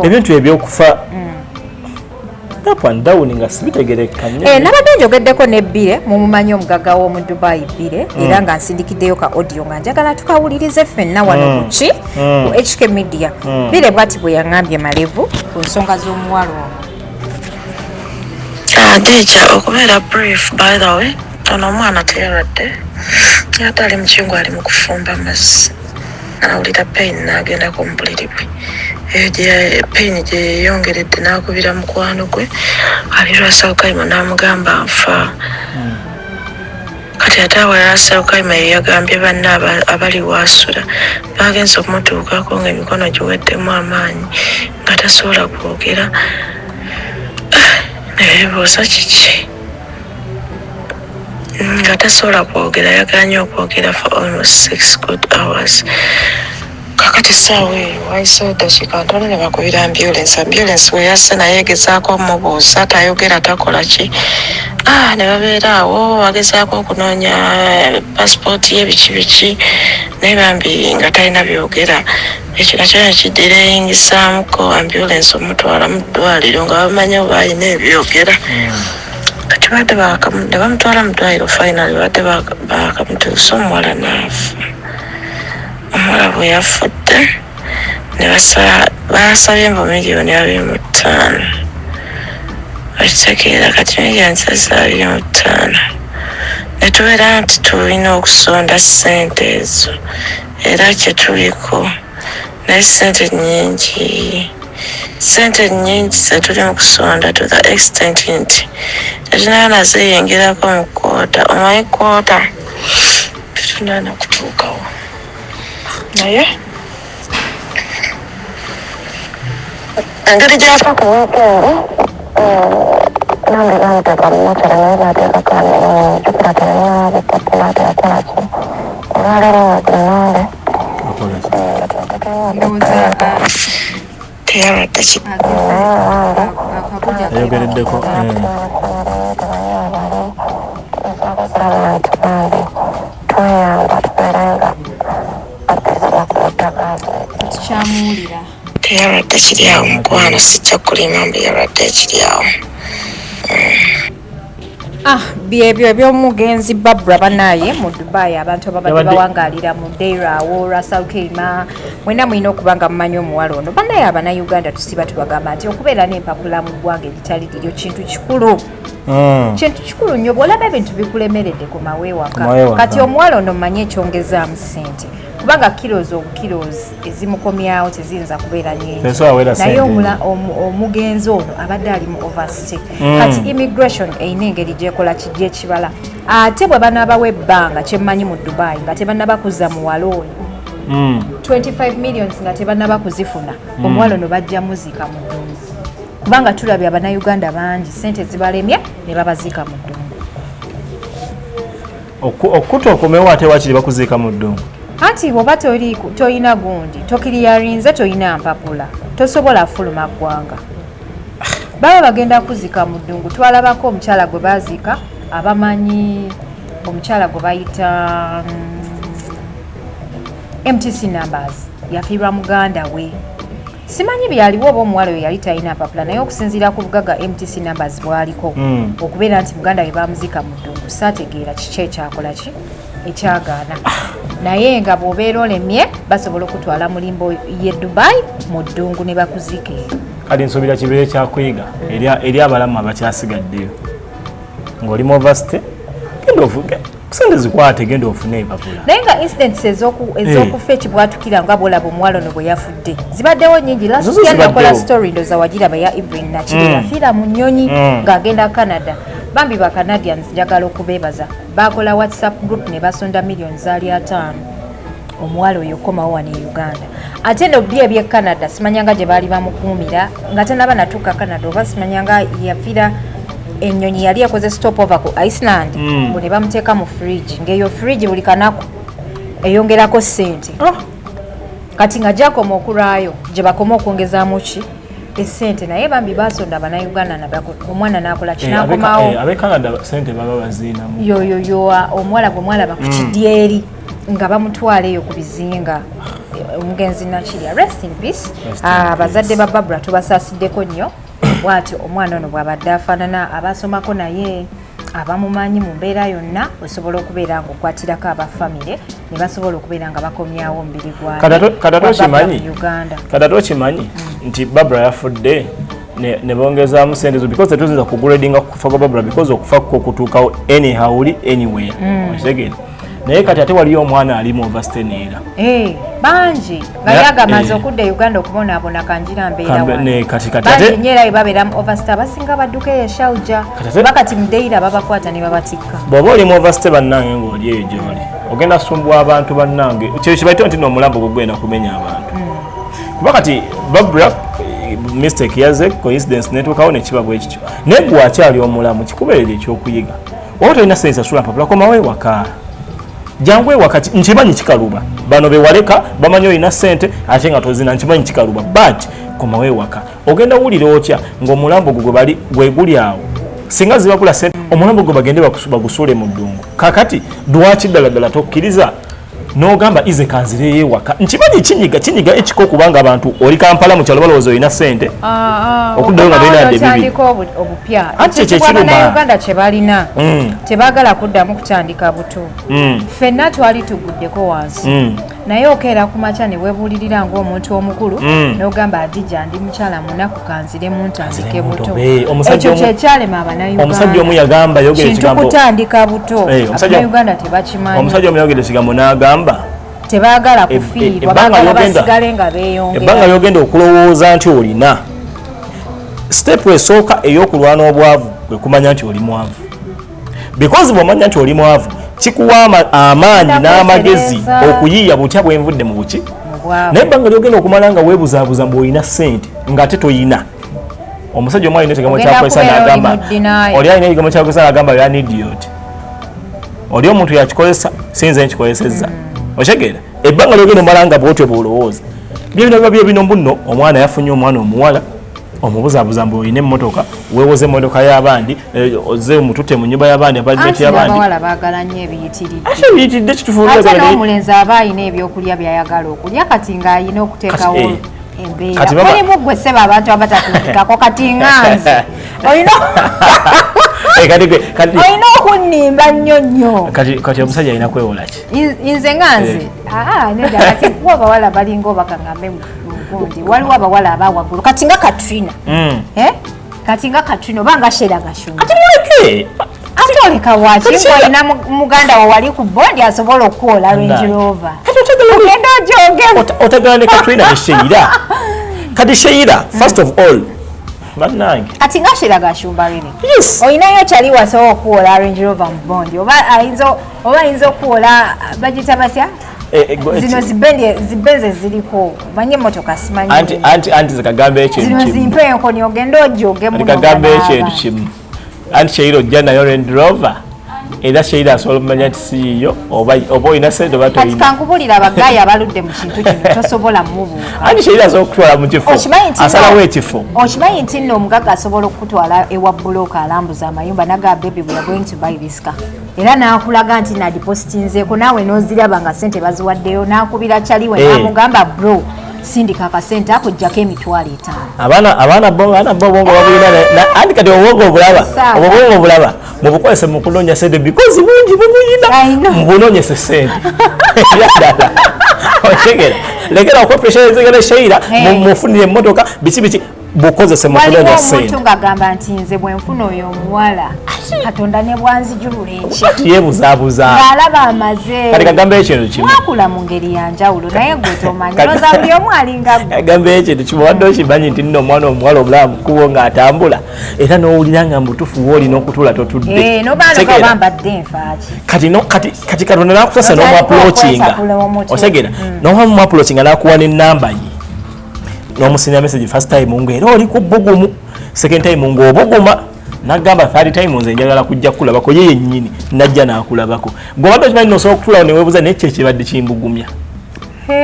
ebintu ebyokufa up and down nga sibitegereka nnyo nabadde njogeddeko n'ebbire mumumanyi omugagga w'omu Dubai bbire era nga nsindikiddeyo ka audio nga njagala tukawulirize ffenna wano kuki ku HK Media bbire bwati bwe yaŋŋambye Malevu ku nsonga z'omuwala ono Deja okubeera brief by the way ono omwana teyalwadde ate ali mukingu ali mu kufumba amazzi awulira pain n'agendako mu buliri bwe eyo pain gye yeyongeredde n'akubira mukwano gwe alirwasawukaima n'amugamba nfa kati ate awo yasawukaima yeyagambye banne abali waasula bagenza okumutuukako ng'emikono giweddemu amaanyi nga tasobola kwogera nebuuza kiki nga tasobola kwogera yaganye okwogera for almost 6 good hours kakati saawa eyo wayiseewo eddakiika ntono ne bakubira ambulance we yasse naye egezaako omubuuza tayogera takola ki ne babeera awo bagezaako okunoonya passport ye biki naye bambi nga talina byogera ekyo nakyo nekiddira eyingisaamuko ambulance omutwala mu ddwaliro nga bamanyi oba alina ebyogera kati badde ne bamutwala mu ddwaliro finally badde bakamutuusa omuwala naafa omuwala bwe yafudde ne basabye embu miliyoni 25 okitegeera kati miliyoni 25 ne tubeera nti tulina okusonda ssente ezo era kye tuliko naye ssente nnyingi zetuli mu kusonda to the extent nti tetunaba nazeyongerako mu kwota omanyi kwota tetunaba kutuukawo naye engeri gyafa ku weekend nambe bamuteeka mu motola naye bateekakano jukira terina bipapula teyakolaki olwaleero wagenande teyalwadde ayogereddeko tukyamuwulira teyalwadde kiri awo mukwano sijja kulima mbu yalwadde ekiri awo byebyo eby'omugenzi Barbara banaye mu Dubai abantu ababadde bawangaalira mu Deira awo Russell Keima mwena mulina okuba nga mumanyi omuwala ono banaye abannayuganda tusiba tubagamba nti okubeera n'empapula mu ggwanga eritali liryo kintu kikulu nnyo bw'olaba ebintu bikulemeredde komaweewaka kati omuwala ono mmanyi ekyongezaamu ssente kubanga kilozi ezimukomyawo teziyinza kubeera nyingi naye omugenzi ono abadde ali mu overstay kati immigration eyina engeri gyekola kijja ekibala ate bwe banaabawo ebbanga kyemmanyi mu Dubai nga tebannaba kuzza muwala oyo 25 millions nga tebannaba kuzifuna omuwala ono bajja muziika mu ddungu kubanga tulabye abannayuganda bangi ssente zibalemye ne babaziika mu ddungu okuta okomewo ate wakiri bakuziika mu ddungu anti bw'oba toyina gundi tokiriyarinze toyina mpapula tosobola fuluma ggwanga baba bagenda kuzika mu ddungu twalabako omukyala gwe baziika abamanyi omukyala gwe bayita MTC numbers yafiirwa muganda we simanyi byaliwo oba omuwala oyo yali talina mpapula naye okusinziira ku bugaga MTC numbers bwaliko okubeera nti muganda we bamuziika mu ddungu saategeera kiki ekyakola ki ekyagaana naye nga bw'obeera olemye basobola okutwala mu limbo ye Dubai mu ddungu ne bakuziika eyo kati nsuubira kibeere kyakwiga eri abalamu abakyasigaddeyo ng'oli mu overstay genda ovuge kusende zikwate genda ofune empapula naye nga incidents ez'okufa ekibwatukira nga bwolaba omuwala ono bwe yafudde zibaddewo nyingi nakola story ndoza wagiraba ya Evelyn Nakiri yafiira mu nnyonyi ng'agenda Canada bambi ba Canadians njagala okubeebaza bakola WhatsApp group ne basonda million zaali 5 omuwala oyo komawo wano e Uganda ate no bye bye Canada simanyanga gye baali bamukuumira nga tanaba natuuka Canada oba simanyanga yafiira ennyonyi yali yakoze stopover ku Iceland bwe ne bamuteeka mu fridge ng'eyo fridge buli kanaku eyongerako ssente kati nga gyakoma okulwayo gye bakoma okwongezaamu ki esente naye bambi basonda Abannayuganda omwana n'akola kinakomawo abe Canada sente baba baziinamu yoyoyo omuwala gwe mwalaba ku kidyeri nga bamutwala eyo ku bizinga omugenzi Nakiri rest in peace abazadde ba Barbara tubasasiddeko nnyo bwati omwana ono bw'abadde afaanana abasomako naye abamumanyi mu mbeera yonna osobola okubeera ng'okwatirako abafamire ne basobola okubeera nga bakomyawo omubiri gwayo okimanyi nti Barbara yafudde ne bongezaamu sente zo because tetuyinza kugradinga kufa kwa Barbara because okufa kwo kutuukawo anyhow uli anywhere okitegeera naye kati ate waliyo omwana ali mu overstenera bangi nga yagamaze okudda Uganda okubonaabona kanjira mbeera bangi nyeera bwe babeera mu overstay abasinga badduka eyo Shelja oba kati mudeira babakwata ne babatikka bw'oba oli mu overstay bannange ng'oli eyo gy'oli ogenda sumbwa abantu bannange kyo kibaite nti n'omulambo gugenda kumenya abantu kuba kati Barbara mistake yaze coincidence netuukawo nekiba bwe kityo naye gwe akyali omulamu kikubeerera ekyokuyiga oba tolina sente sasula mpapula komawo ewaka jangu ewaka nkimanyi kikaluba bano bewaleka bamanyi olina sente ate nga tozina nkimanyi kikaluba but komawo ewaka ogenda wulira otya ng'omulambo gwe guli awo singa zibakula sente omulambo gwe bagende bagusuule mu ddungu kakati lwaki ddala tokkiriza n'ogamba ize kanzireyo ewaka nkimanyi kinyiga ekiko kubanga abantu oli Kampala mu kyalo balowooza olina sente okuddayo nga tolina otandika obupya Uganda kye balina tebaagala kuddamu kutandika buto ffenna twali tuguddeko wansi naye okeera ku makya ne weebuulirira ng'omuntu omukulu n'ogamba Adija ndi mukyala munaku kanziremu ntandike buto ekyo kyekyalema Abannayuganda omusajja omu yagamba kintu kutandika buto Abannayuganda tebakimanyi omusajja omu yogera ekigambo n'agamba tebaagala kufiirwa baagala basigale nga beeyongera ebbanga lyogenda okulowooza nti olina step esooka ey'okulwana obwavu kwe kumanya nti oli mwavu because bw'omanya nti oli mwavu kikuwa amaanyi n'amagezi okuyiiya butya bwenvudde mu buki naye ebbanga lyogenda okumala nga weebuzaabuza mbu olina ssente ng'ate toyina omusajja omu alina ekigambo kyakozesa n'agamba oli alina ekigambo kyakozesa n'agamba ya idiot oli omuntu yakikozesa sinze nkikozesezza okitegera ebbanga lyogenda omala nga bwotyo bwolowooza byebino biba byebino mbuno omwana yafunye omwana omuwala omubuzaabuza mbu olina emmotoka weewoze emmotoka y'abandi oze omutute mu nnyumba y'abandi abadimenti y'abandi abawala baagala nnyo ebiyitiridde ebiyitiridde kitufuulira ate n'omulenzi aba alina ebyokulya by'ayagala okulya kati ng'alina okuteekawo embeera mulimu ggwe ssebe abantu abatatundikako kati nganze olina okunnimba nnyo nnyo kati omusajja alina kwewola ki nze nganze nedda kati kuba abawala balinga obakaŋŋambe gundi waliwo abawala abawaggulu kati nga Katrina kati nga Katrina oba nga Shera Gashumba ate oleka waki ng'olina muganda wo wali ku bondi asobola okuwola Range Rover ogenda ogyogemu otagala ne Katrina ne Sheira kati Sheira first of all bannange kati nga Shera Gashumba bine olinayo kyali wasobola okuwola Range Rover mu bondi oba ayinza okuwola bagita basya zino zibenze ziriko manye motoka simanyi anti zikagambe ekintu zino zimpe enkoni ogenda ogyogemu zikagambe ekintu kimu anti Sheira ojja nayo Range Rover era Sheira asobola okumanya nti siiyo oba olina sente oba toyina kati kankubulira abagayi abaludde mu kintu kino tosobola mubuuka anti Sheira asobola okutwala mu kifo asalawo ekifo okimanyi nti nno omugagga asobola okutwala ewa bulooka alambuza amayumba naga baby we are going to buy this car era n'akulaga nti nadipositinzeeko naawe n'oziraba nga sente baziwaddeyo n'akubira kyaliwe n'amugamba bro sindika akasente ako jjako emitwalo 5 abaana bo obwongo babulina anti kati obwongo bulaba mubukozese mu kunoonya sente because bungi bumuyina mubunoonyese sente otegera lekera okwepressurize Sheira mufunire emmotoka biki bukozese mu kunoonya ssente. Waliwo omuntu ng'agamba nti nze bwe nfuna oyo omuwala Katonda ne bwanzijulula enki. Yeebuzaabuza. Ng'alaba amaze. Kati kagambe ekintu kimu. Mwakula mu ngeri ya njawulo naye gwe tomanyi. Looza buli omu alinga gwe. Kagambe ekintu kimu wadde okimanyi nti nno omwana omuwala obulamu kubo ng'atambula era n'owulira nga mbutufu woolina okutuula totudde. N'obaana bambadde enfaaki. Kati Katonda n'akusasa n'omuapulookinga. Otegera n'omuapulookinga n'akuwa n'ennamba ye. N'omusinya message first time ng'era oli ku bbugumu. Second time ng'obuguma. Nagamba third time nze njagala kujja kulabako ye yennyini najja n'akulabako. Gw'obadde okimanyi n'osobola okutuulawo ne weebuuza naye kibadde kimbugumya.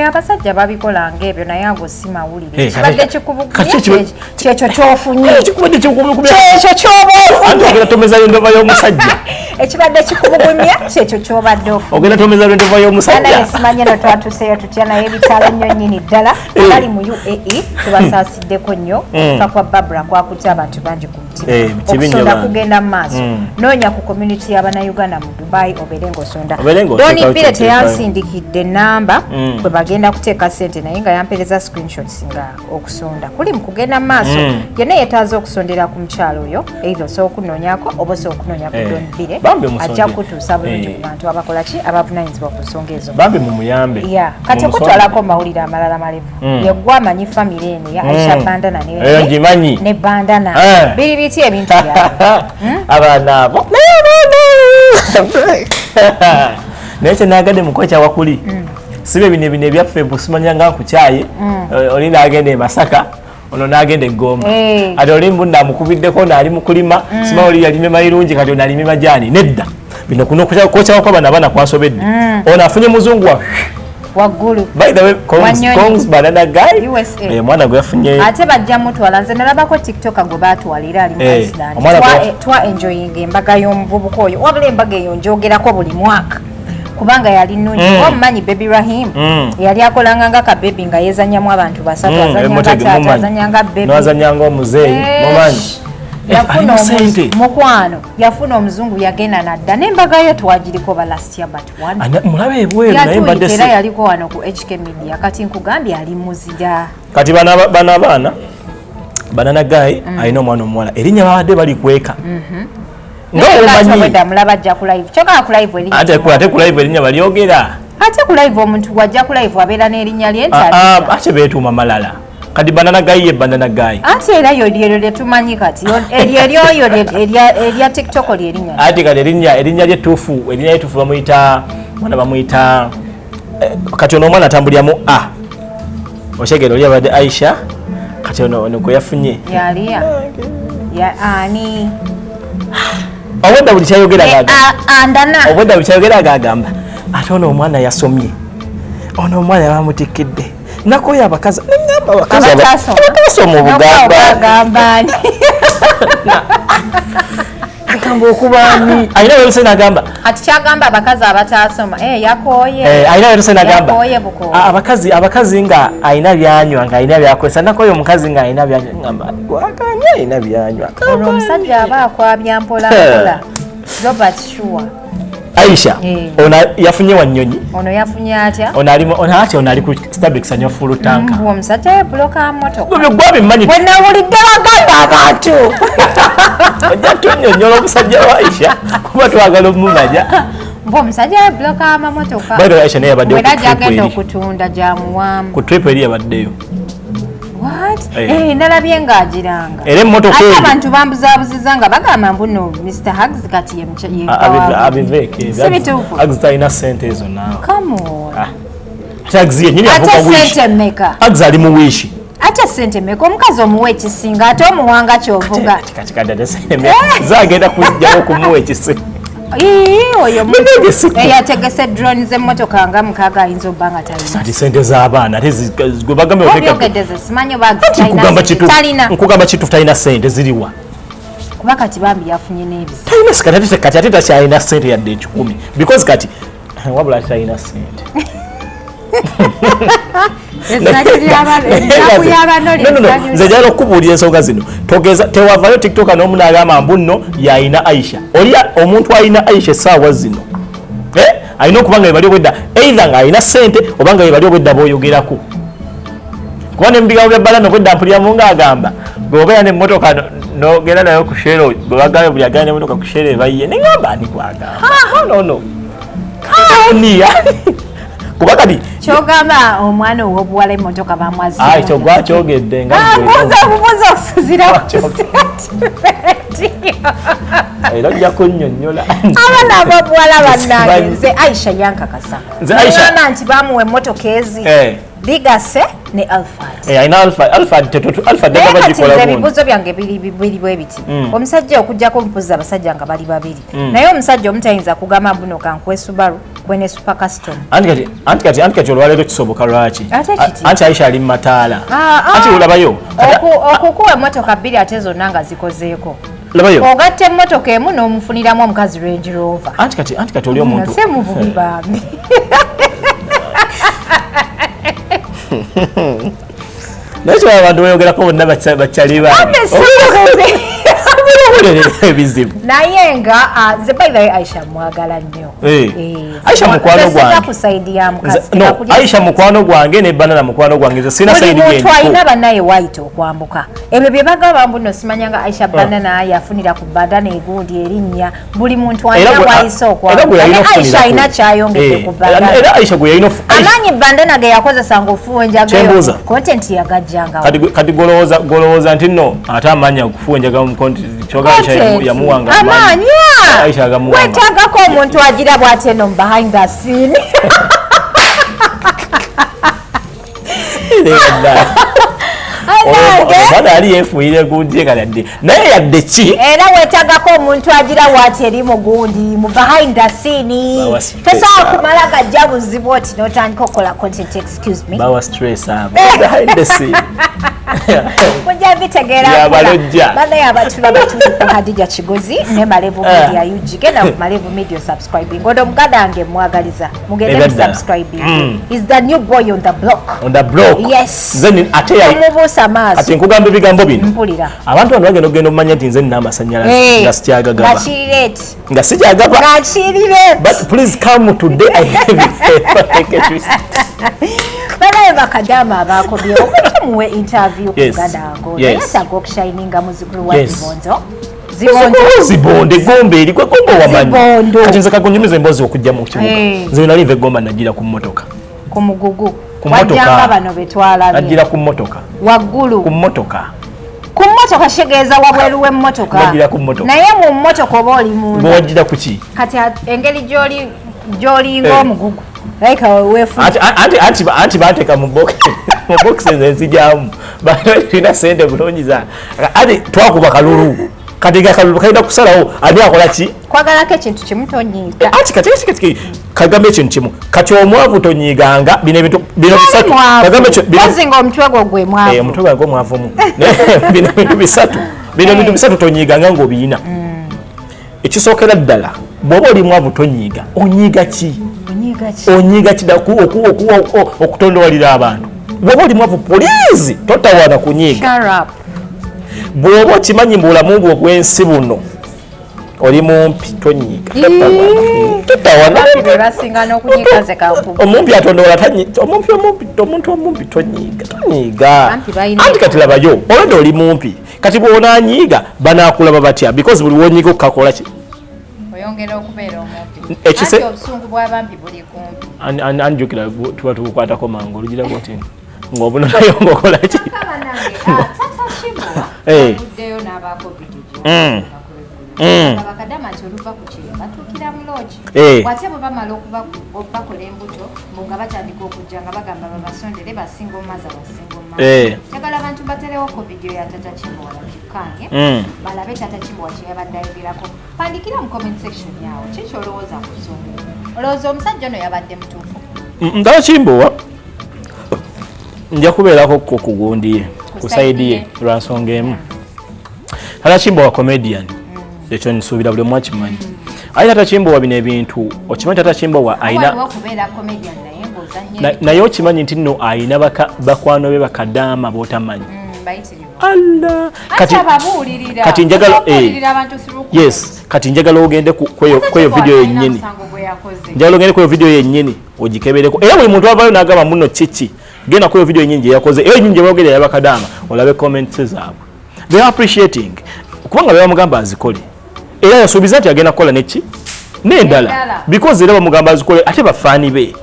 Abasajja babikola ng'ebyo naye ago si mawulire. Kibadde kikubugumya kyekyo ky'ofunye. Kibadde kikubugumya. Kyekyo ky'oba ofunye. Anti ogenda tomeza endova y'omusajja. Ekibadde kikubugumya kyekyo ky'obadde ofunye. Ogenda tomeza endova y'omusajja. Naye simanye no twatuseeyo tutya naye ebitalo nnyo nnyini ddala. Abali mu UAE tubasaasiddeko nnyo. Okufa kwa Barbara kwakutte abantu bangi ku mutima. Okusonda kugenda mu maaso. Noonya ku community y'Abannayuganda mu Dubai obeere ng'osonda. Doni Pire teyansindikidde ennamba kwe bagenda kuteeka ssente naye nga yampereza screenshots nga okusonda kuli mu kugenda mu maaso. Yenna yeetaaza okusondera ku mukyalo oyo either osobola okunoonyako oba osobola okunoonya ku Doni Pire ajja kutuusa bulungi ku bantu abakola ki abavunaanyizibwa ku nsonga ezo. Bambi mumuyambe. Kati okutwalako mawulire amalala malevu. Yeggwa amanyi famire eno ya Aisha Bandana ne Bandana. Biri biti ebintu byabwe. Abaana abo. Naye kyenaagadde mukweca wakuli. Sibe bino ebyaffe busimanya nga nkukyaye. Oli n'agenda e Masaka. Ono n'agenda e Gomba. Ate oli mbunna amukubiddeko n'ali mu kulima. Sima oli yalime mayirungi kati ono alime majaani. Nedda. Bino kuno kwoca kw'abaana abaana kwasobedde. Ono afunye muzungu wa waggulu. By the way, Kongs banana guy. Mwana gwe yafunye. Ate bajja mutwala nze nalabako TikTok gwe baatwalira ali mu Iceland. Twa enjoying embaga y'omuvubuka oyo. Wabula embaga eyo njogerako buli mwaka. Kubanga yali nnungi omumanyi Baby Rahim yali akolanga nga kabebi nga yeezannyamu abantu basatu azanyanga taata azanyanga bebi n'azanyanga omuzeeyi mumanyi yafuna mukwano yafuna omuzungu yagenda nadda n'embaga ye twagiriko ba last year but one mulabe ebweru naye mbadde era yaliko wano ku HK Media kati nkugambye ali muzira kati bana abaana banana guy alina omwana omuwala erinnya babadde bali kweka mulaba ajja ku live kyokka ku live erinnya ate ku live erinnya balyogera ate ku live omuntu wajja ku live abeera n'erinnya lye ate beetuuma malala kati banana guy ye banana guy ate era yolyo lyetumanyi kati eryo erya TikTok lyerinnya ate kati erinnya lyetuufu bamuyita kati ono omwana atambuliramu okyegera oli abadde Aisha kati ono gwe yafunye yaliya ani obwedda buli kyayogera agagamba ate ono omwana yasomye ono omwana yabamutikidde nakoyo abakazi abatasoma obugamba agamba okubaani alina webuse nagamba ati kyagamba abakazi abatasoma yakooye alina webuse nagamba abakazi nga alina byanywa nga alina byakozesa nakoyo omukazi nga alina byanywa ngamba gwakanye alina byanywa ono omusajja aba akwabya mpolampola Robert Shua Aisha ono yafunye Wanyonyi ono yafunye atya ono ali ku Starbucks anywa full tanka omusajja yebloka motoka gwabimanyi wenawulidde wagamba abantu ojja tunyonyola omusajja wa Aisha kuba twagala omumanya omusajja yebloka amamotoka bado Aisha naye yabadde agenda okutunda gyamuwamu ku trip eri yabaddeyo nalabye ng'agiranga era emmotoka ate abantu bambuzaabuziza nga bagamba mbuno Mr. Hugs kati abiveeke Hugs talina ssente ezo naawe ate ssente mmeka Hugs ali mu wiishi ate ssente mmeka omukazi omuwa ekisinga ate omuwanga kyovuga zagenda kujjawo okumuwa ekisinga oyo yategese drone z'emmotoka nga mukaaga ayinza obba nga talina sente z'abaana nkugamba kituufu talina sente ziriwa kuba kati bambi yafunye n'ebisa kati ate takyalina sente yadde 10 because kati wabula talina sente nze njagala okukubuulira ensonga zino tewavayo TikTok n'omu n'agamba mbu nno y'alina Aisha oli omuntu alina Aisha essaawa zino alina okuba nga bebali obwedda either nga alina ssente oba nga bebali obwedda b'oyogerako kuba nembigawo byabbala nokwedampulira mu ng'agamba bweobeera nemmotoka nogenda nayo ku shero bwe bagambye buli agenda nemmotoka ku shero ebayiye neŋamba ani kwagamba nono niya kuba kati kyogamba omwana ow'obuwala emmotoka bamwazi ekyo gwakyogedde ngabubuza okusuzira era ojja kunnyonnyola abaana ababuwala bannange nze aisha yankakasa ngamba nti bamuwa emmotoka ezi bigase ne alfad ebibuzo byange biri bwe biti omusajja okujjako omupuzi abasajja nga bali babiri naye omusajja omutayinza kugamba mbuno kankuwe Subaru kwene super custom anti kati olwaleero kisoboka lwaki anti Aisha ali mumataala anti olabayo okukuwa emmotoka bbiri ate zonna nga zikozeeko labayo ogatta emmotoka emu n'omufuniramu omukazi Range Rover anti kati oli omuntu nase mu bubi bambi nakyo abantu beyogerako bonna bakyali ebizibu naye nga nze baithawe Aisha mwagala nnyo Aisha mukwano gwange kusaidi ya mukazi Aisha mukwano gwange ne banana mukwano gwange nze sina saidi bye twalina bannaye waito okwambuka ebyo bye bagamba mbuno simanyanga Aisha banana yafunira ku bandana egundi erinnya buli muntu alina waiso okwambuka Aisha ina kyayongedde ku bandana era Aisha gwe yalina amanyi bandana ge yakozesa ng'ofuwa enjagayo content yagajjanga kati golowooza nti no ate amanya okufuwa enjagayo mu content yamuwanga amanya wetagako omuntu agira bwate no behind the scene omwana yali yeefuuyire gundi kaladde naye yadde ki era wetagako omuntu agira bwati eri mugundi mu behind the scene tosobola kumala gajja buzibu oti n'otandika okukola content excuse me bawa stress abo behind the scene mujja bitegeera Alojja banaye abatula batuli ku Hadija Kigozi ne Malevu Media UG genda ku Malevu Media subscribing ngodo mugadange mwagaliza mugende subscribing is the new boy on the block yes then ate ya mubusa maso ati nkugamba ebigambo bino mpulira abantu bano bagenda okugenda omanya nti nze nina amasannyalaze nga sikyagagaba nga sikyagaba but please come today I have it banaye bakadama abakobye okuti muwe interview ku gadango naye asaga okushininga muzukulu wa zibonde gombe eri kwegomba wamanyi kati nze kagonjemeza emboozi okujja mu kibuga nze naliva egomba nagira ku mmotoka ku mugugu wajjanga bano betwalabye nagira ku mmotoka waggulu ku mmotoka shegeeza wabweru w'emmotoka naye mu mmotoka oba oli munda wajjira ku ki kati engeri gy'olinga omugugu anti bateeka mu bokisi nze nzijyamu balina sente bulungiza ati twakuba kalulu kati kalulu kalina kusalawo ani akola ki kwagalako ekintu kimu tonyiiga anti kati kagambe ekintu kimu kati omwavu tonyiiganga bino ebintu bisatu ozinga omutwe gwo gwe mwavu omutwe gwange omwavumu bino bintu bisatu tonyiiganga ng'obiyina ekisookera ddala bw'oba oli mwavu tonyiiga onyiiga ki onyiiga kidaku okutondowalira abantu bw'oba oli mwavu poliisi totawaana kunyiiga bw'oba okimanyi mu bulamu bwo obw'ensi buno oli mumpi tonyiiga omumpi atondowola omuntu omumpi tonyiiga anti kati labayo olwedde oli mumpi kati bw'onanyiiga banaakulaba batya because buli wonyiiga okukakola ki oyongera okubeera omumpi ekise obusungu bw'abampi buli kumpi anjukira tuba tubukwatako mangu olugirako oti ng'obuno nayo ng'okola ki buddeyo n'abaako bidiyo abakadama nti oluva ku kiro batuukira mu loogi wate bwe bamala okubakola embuto nga batandika okujja nga bagamba babasondere basinga omumazi abasinga omumazi njagala abantu baterewoko vidiyo ya tata Kimbowa bakikkange balabe tata Kimbowa kye yabadde ayogerako pandikira mu comment section yawo kiki olowooza ku nsonga olowooza omusajja ono yabadde mutuufu tata Kimbowa nja kubeerako ku gundi ye ku saidi ye lwa nsonga emu tata Kimbowa comedian ekyo nsuubira buli omu akimanyi aye tata Kimbowa bino ebintu okimanyi tata Kimbowa ayina naye okimanyi nti nno ayina bakwano be bakadaama b'otamanyi kati njagala yes kati njagala ogende kweyo vidiyo yennyini njagala ogende kweyo vidiyo yennyini ogikebereko era buli muntu avayo n'agamba muno kiki genda ku video nyingi yakoze eyo nyingi boogera yabakadama olabe comments zaabwe they are appreciating kubanga bamugamba azikole era yasuubiza nti agenda kukola neki n'endala because era bamugamba azikole ate bafaani be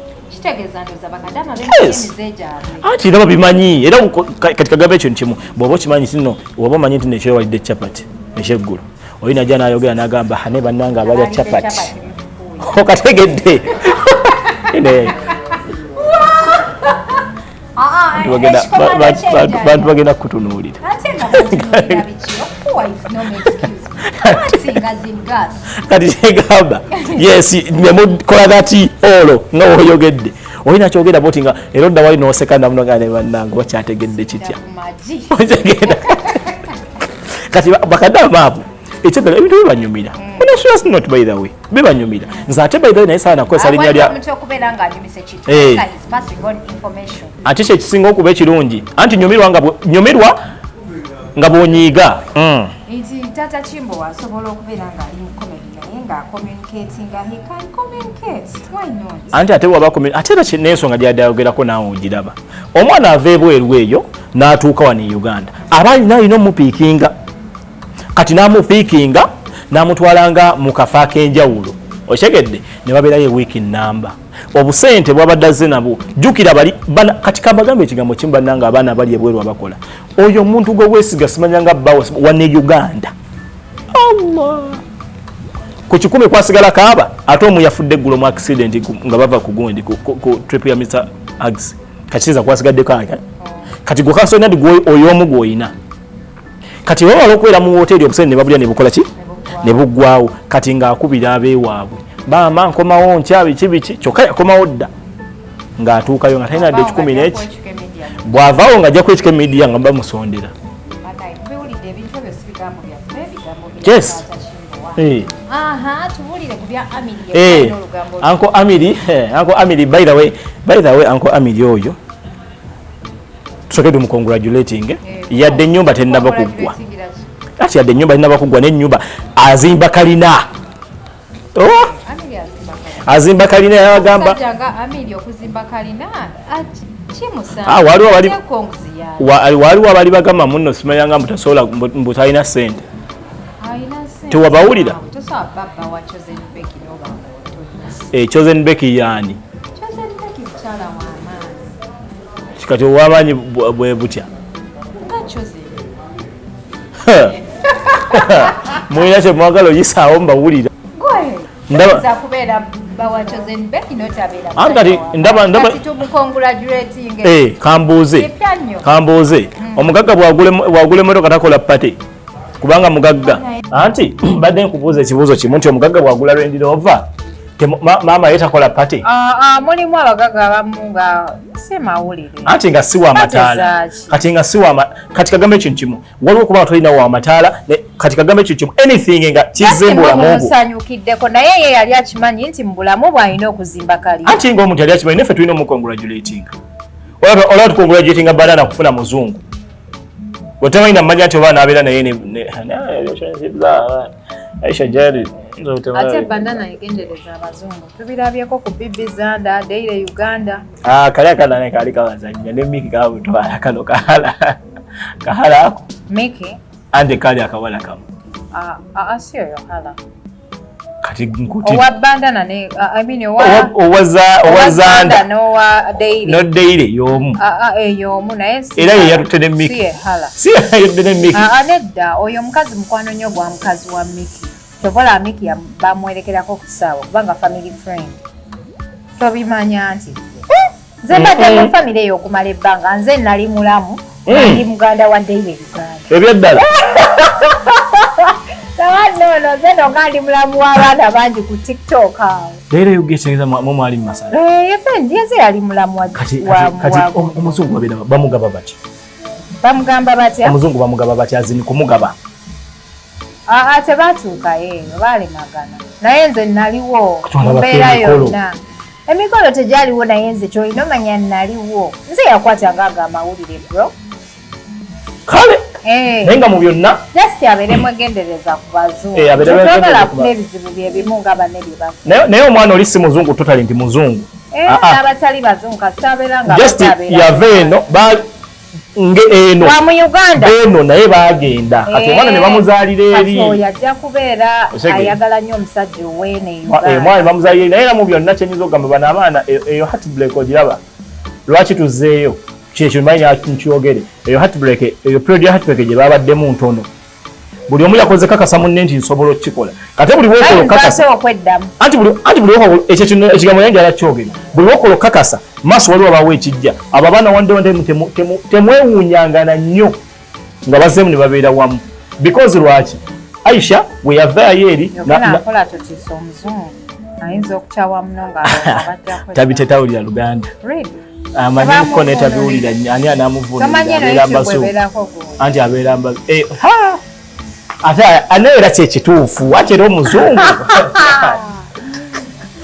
ati era babimanyi era kati kagamba ekyo nkimu bw'oba okimanyi sino bw'oba omanyi nti nekyewalidde capati ekyeggulu olina jja n'ayogera n'agamba ne bannanga abalya capati okategedde bantu bagenda kukutunuulira kati kyegamba yes nemukola gati olwo nga woyogedde olina kyogera boti nga era odda wali n'oseka namunoga ne bannanga wakyategedde kitya kati bakadama abo ekyagala ebintu bibanyumira not by the way bibanyumira nze ate by the way naye sawa nakozesa linnya lya ate kye kisinga okuba ekirungi anti nyumirwa nga bw'onyiiga nti tata Kimbo asobola okubeera nga ali mu comedy naye nga communicating he can communicate why not anti ate waba ate era n'ensonga gy'adde ayogerako naawe ogiraba omwana ava ebweru eyo n'atuuka wano e Uganda abalina alina omupiikinga kati n'amupiikinga n'amutwalanga mu kafo ak'enjawulo okyegedde ne babeerayo week number obusente bwabadde azze nabwo jjukira bali kati kambagambe ekigambo kimu bannanga abaana abali ebweru abakola oyo omuntu gwe weesiga simanyanga bbawo wane Uganda Allah ku 10 kwasigala kaaba ate omu yafudde eggulo mu accident nga bava ku gundi ku trip ya Mr. Ags kakiza kwasigadde kaka kati gwe kasonya ndi oyo omu gwoyina kati wabala okubeera mu hoteli obusente ne babulya ne bukola ki ne buggwawo kati ng'akubira abeewaabwe maama nkomawo nkyabi kibiki kyokka yakomawo dda ng'atuukayo nga talina dde 10 n'eki bw'avaawo ng'ajja kwekika emidiya nga bamusondera yes Uncle Amiri by the way Uncle Amiri oyo tusoke tumukongratulating yadde ennyumba tennaba kuggwa ati yadde ennyumba tennaba kuggwa n'ennyumba azimba kalina azimba kalina yagamba waliwo abali bagamba muno simanyanga mutasobola mbutalina sente tewabawulira Chosen Becky yani kati owamanyi bwe butya mulina kyemwagala oyisaawo mbawulira kambuuze omugagga bwagula emotoka takola pate kubanga mugagga anti badde nkubuuza ekibuuzo kimu nti omugagga bwagula Range Rover maama yetakola pate mulimu abagagga abamu nga si mawulire anti nga si wamataala kati nga si kati kagambe ekintu kimu waliwo okuba tolina wamataala kati kagambe ekintu kimu anything nga kizimbula mungu nsanyukiddeko naye ye yali akimanyi nti mu bulamu bw'alina okuzimba kalina anti ng'omuntu yali akimanyi naffe tulina omukongratulating olaba tukongratulating banana kufuna muzungu otamanyi namanya nti oba naabeera naye Aisha Jari ate bandana egendereza abazungu tubirabyeko ku Bibi Zanda Daily Uganda kali akana kali kawazanya ne Miki kabutwala kano kahala ako Miki ande kali akawala kama sio yo hala kati nkuti owa bandana ne owazanda no Daily no Daily yomu yomu naye era ye yatutene Miki si yatutene Miki nedda oyo mukazi mukwano nnyo gwa mukazi wa Miki tobola Miki bamwerekerako ku ssaawa kubanga family friend tobimanya nti nze mbadde mu family eyo okumala ebbanga nze nali mulamu ndi muganda wa Daily Uganda ebyeddala no zeno ngandi mulamu w'abaana bangi ku TikTok Daily Uganda mwali masala yeze yali mulamu wa kati omuzungu wabeera bamugaba bati bamugamba batya omuzungu bamugaba bati azini kumugaba tebatuuka eno baalemagana naye nze naliwo mbeera yonna emikolo tegyaliwo naye nze kyolina omanya naliwo nze yakwatanga amawulire bro kale naye nga mu byonna just abeeremu egendereza ku bazungu afuna ebizibu byebimu nga banne bye bafuna naye omwana oli si muzungu totali nti muzungu abatali bazungu kasabera nga just yave eno nge eno wa mu Uganda eno naye bagenda kati omwana ne bamuzaalira eri kati yajja kubeera ayagala nnyo omusajja owene Uganda omwana ne bamuzaalira naye mu byonna kyenyiza okugamba bano abaana eyo heartbreak ogiraba lwaki tuzeeyo kyekyo manya nkyogere eyo heartbreak eyo period ya heartbreak gye babaddemu ntono buli omu yakoze kakasa munne nti nsobola okukikola kate buli wokolo kakasa anti buli wokolo ekyo ekigambo yange alakyogere buli wokolo kakasa maaso waliwo abawo ekijja abo abaana wande temwewuunyangana nnyo nga bazzeemu ne babeera wamu because lwaki Aisha we yavaayo eri tabitetawulira Luganda amanyimuko netabiwulira ani anamuvuunira anti abeera mbazo ate aneera kyekituufu ate era omuzungu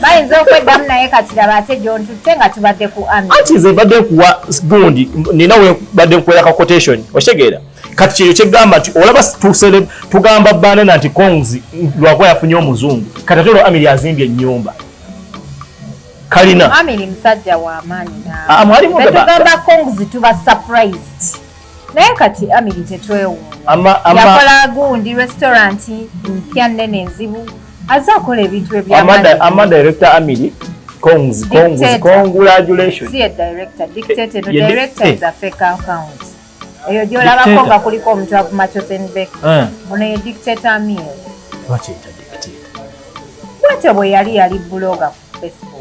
bayinza okweddamu naye kati laba ate gyontutte nga tubadde ku ami anti nze mbadde nkuwa gundi nina we badde nkuweeraka quotation okitegeera kati kyeyo kyegamba nti olaba tugamba banana nti konzi lwakuba yafunye omuzungu kati ate olwo amiri azimbye ennyumba kalina amiri musajja w'amaanyi nawe konzi tuba surprised naye kati amiri tetwewuunya yakola gundi restaurant mpya nnene enzibu aza akola ebintu ama director amiri kongs congratulations si director dictator no director is a fake account eyo gyolabako nga kuliko omuntu avuma Chosenbeck ono ye dictator amiri lwakiyita dictator bwatyo bwe yali blogger ku Facebook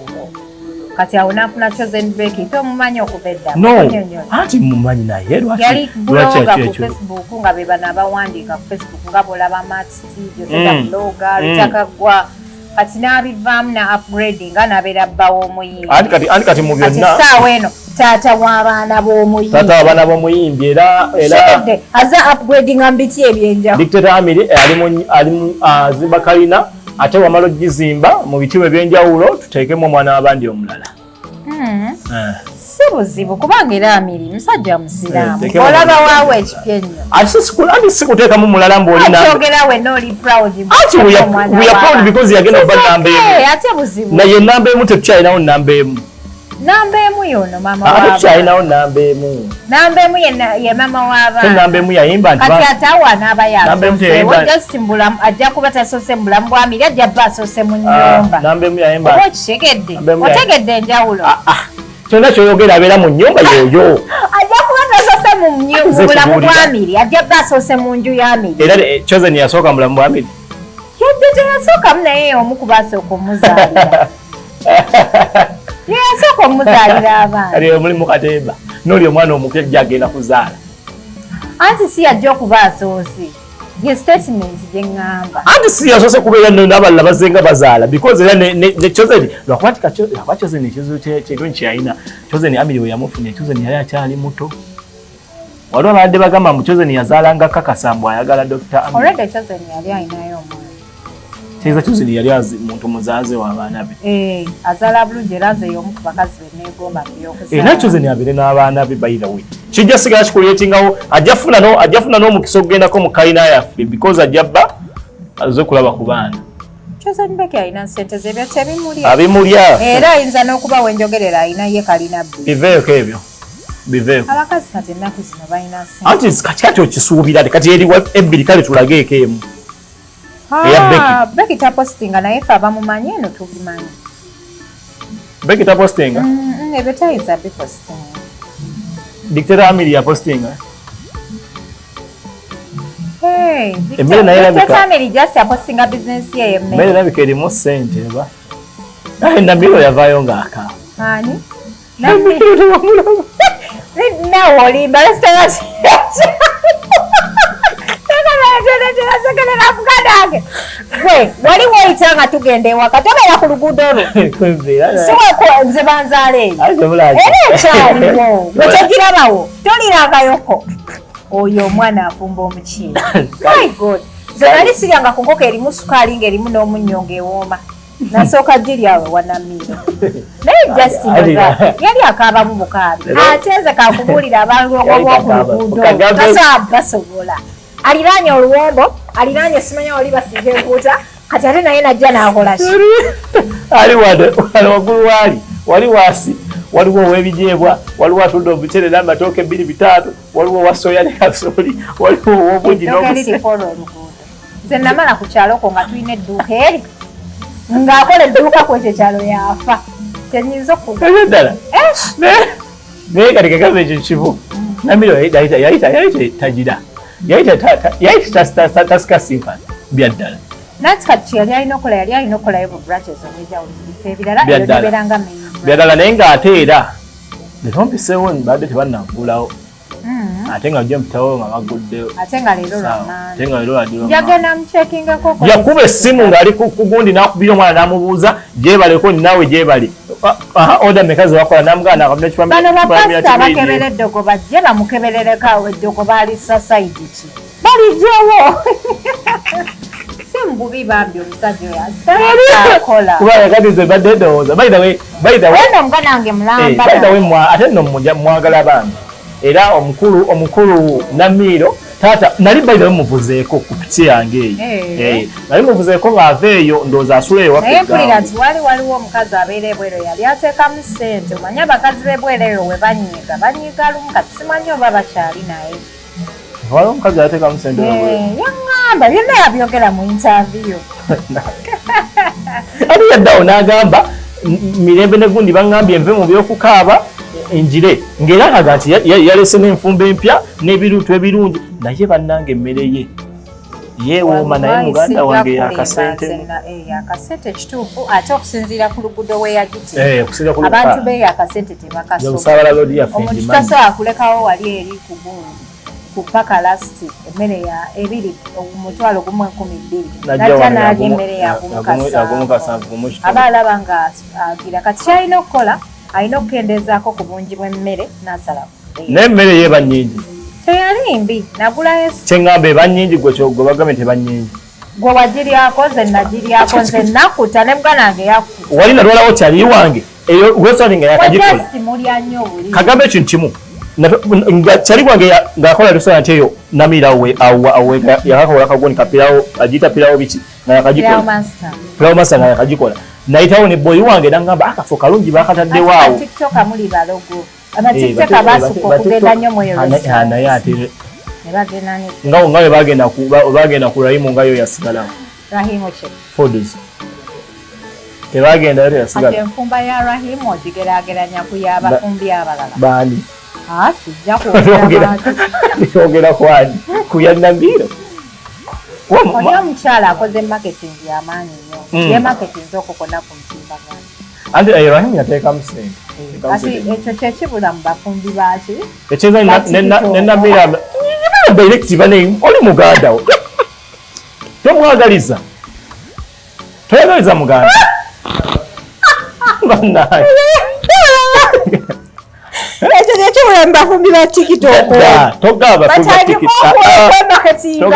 kati awo nafuna Chosenbeck tomumanyi okuva edda no anti mumanyi naye yali blogger ku Facebook nga be bana bawandiika ku Facebook nga bolaba Mati Joseph blogger Lutakagwa kati n'abivaamu na upgrading nga nabeera bba w'omuyimbi anti kati mu byonna kati saawa eno taata w'abaana b'omuyimbi era aza upgrading ambiti ebyenjawulo dictator amiri alimu azimba kalina ate wamala ogizimba mu bitiibwa ebyenjawulo tuteekemu omwana w'abandi omulala si buzibu kubanga era amiri musajja musiraamu olaba waawo ekipya ennyo ati sikuteekamu mulala mboolikyogera wenna oli proud we are proud because yagenda okuba namba emu ate buzibu naye namba emu tetukyalinawo namba emu namba emu yono mama w'abaana tetukyalinawo namba emu ye mama w'abaana namba emu yayimba nti kati ate awo anaaba yasoose just mbulamu ajja kuba tasoose mu bulamu bw'amiri ajja bba asoose mu nnyumba namba emu yayimba oba okitegedde otegedde enjawulo kyonna kyoyogera abeera mu nnyumba yoyo ajja kuba tasoose mu bulamu bw'amiri ajja bba asoose mu nju y'amiri era Chosen yasooka mu bulamu bw'amiri yadde teyasookamu naye omu ku basooka omuzaalira yasooka omuzaalira abaana ali omulimu katemba n'oli omwana omupya ajja agenda kuzaala anti si yajja okuba asoose ye statement gye ŋŋamba anti si yasoose kubeera n'abalala bazzenga bazaala because era ne Chosen lwakuba Chosen ekizibu kyekyo nkyalina Chosen amiri we yamufunye Chosen yali akyali muto waliwo abadde bagamba mu Chosen yazaalanga kakasa mbw ayagala Dr. Amiri already Chosen yali ayinayo omwana kiyinza Chosen yali muntu muzaaze w'abaana be azaala bulungi era nze y'omu ku bakazi be neegomba by'okuzaala era Chosen abeere n'abaana be by the way kijja sigala kikuleetingawo ajja funa n'omukisa okugendako mu kalina yaffe because ajja bba aze okulaba ku baana Chosenbeck alina ssente ze abimulya era ayinza n'okuba wenjogerera alina ye kalina biveeko ebyo biveeko abakazi kati ennaku zino balina ssente anti kati okisuubira kati eri ebbiri kale tulageeko emu Becky tapostinga naye fe abamumanyi eno tubimanyi Becky tapostinga ebyo tayinza bipostinga dictator amiri yapostinga emmere naye erabika amiri just yapostinga bizinesi ye emmere erabika erimu ssente ba naye Nabiro yavaayo ng'akaaba ani nawe olimba restaurant wali woyita nga tugenda ewaka tobeera ku luguudo olwo siweko nze banzaala eyo era ekyaliwo wetegirabawo tolira akayoko oyo omwana afumba omukiina my god nze nali siryanga ku nkoko erimu sukaali ng'erimu n'omunnyo ng'ewooma nasooka giryawe wanamiro naye Justin yali akaabamu bukaabi ate nze kakubuulira abantu ogw'oku luguudo tasaa basobola aliraanye oluwombo aliraanye simanya oli basiga enkuuta kati ate naye najja n'akola ki ali wano waggulu waali wali wasi waliwo ow'ebijeebwa waliwo atunda obucere n'amatooke 2-3 waliwo wa soya ne kasooli waliwo ow'obungi nze namala ku kyaloko nga tulina edduuka eri ng'akola edduuka ku ekyo kyalo yafa tenyinza okuga ddala naye kati kagamba ekyo kivu Namiro yayita tagira yayita tasikasimpa byaddala nati kati yali alina okolayo bu branches omwejawulo bifo ebirala eyo nibeeranga main byaddala naye ng'ate era letompiseewo badde tebannagulawo ate nga mpitawo nga baguddewo ate nga leero njagenda muchekingako yakuba essimu ng'ali ku gundi n'akubira omwana n'amubuuza gyebaleko naawe gyebali oda mekazi wakola namugana akamira kifambi bano bapasita abakebera eddogo bajje bamukeberereko eddogo balisa saidi ki balijjewo simbubi bambi omusajja oyo akola kubanga kati nze badde ndowooza wena omugana wange mulamba ate nno mwagala bambi era omukulu Namiro tata nali bayidawe muvuzeeko ku piki yange eyo nali muvuzeeko ng'ava eyo ndowooza asula eyo naye mpulira nti waliwo omukazi abeera ebweru yali ateekamu ssente omanye abakazi b'ebweru eyo we banyiiga lumu kati simanyi oba bakyali naye waliwo omukazi yateekamu ssente yaŋŋamba byonna yabyogera mu interview ate yaddawo n'agamba mirembe ne gundi baŋŋambye nve mu by'okukaaba enjire ng'era kaga nti yalese n'enfumba empya n'ebiruutu ebirungi naye bannange emmere ye yeewooma naye muganda wange yakasente kituufu ate okusinziira ku luguudo we yagiti abantu be yakasente tebakasobomuntu tasobola kulekawo wali eri ku gundi ku paka lasti emmere ya ebiri omutwalo gumu 12 najja n'alya emmere yagumu aba alaba nga agira kati kyalina okukola alina okukendeezaako ku bungi bw'emmere n'asalaku n'emmere yeba nnyingi teyali mbi nagulayo kyeŋŋamba eba nnyingi gwe bagambe teba nnyingi gwe wagiryako nze nagiryako nze nakuta ne mugana wange yakuta wali natwalawo kyali wange eyo wesoni nga yakagikola mulya nnyo obuli kagambe ekintu kimu kyali wange ng'akola restaurant eyo Namira yakakola kagoni kapirawo agiyita pirawo biki nga yakagikola pirawo master nga yakagikola nayitawo ne boyi wange nangamba akafo kalungi bakatadde waawo tiktoka muli balogo abatiktoka basuka okugenda nnyo mu naye ate nga bagenda ku Rahimu ngayo yasigalawo Rahimu ki Foods tebagenda yasigala enfumba ya Rahimu ogigeraageranya ku y'abafumbi abalala baani sijja kwogera kwani ku ya Namiro oli omukyala akoze marketing y'amaanyi nnyo ye marketing okukona ku mutimbagano anti Rahimu yateekamu ssente ekyo kyekibula mu bafumbi baaki ekyeza ne Namira direct bane oli muganda wo tomwagaliza toyagaliza muganda banaye ekyo kyekibula mu bafumbi ba tiktok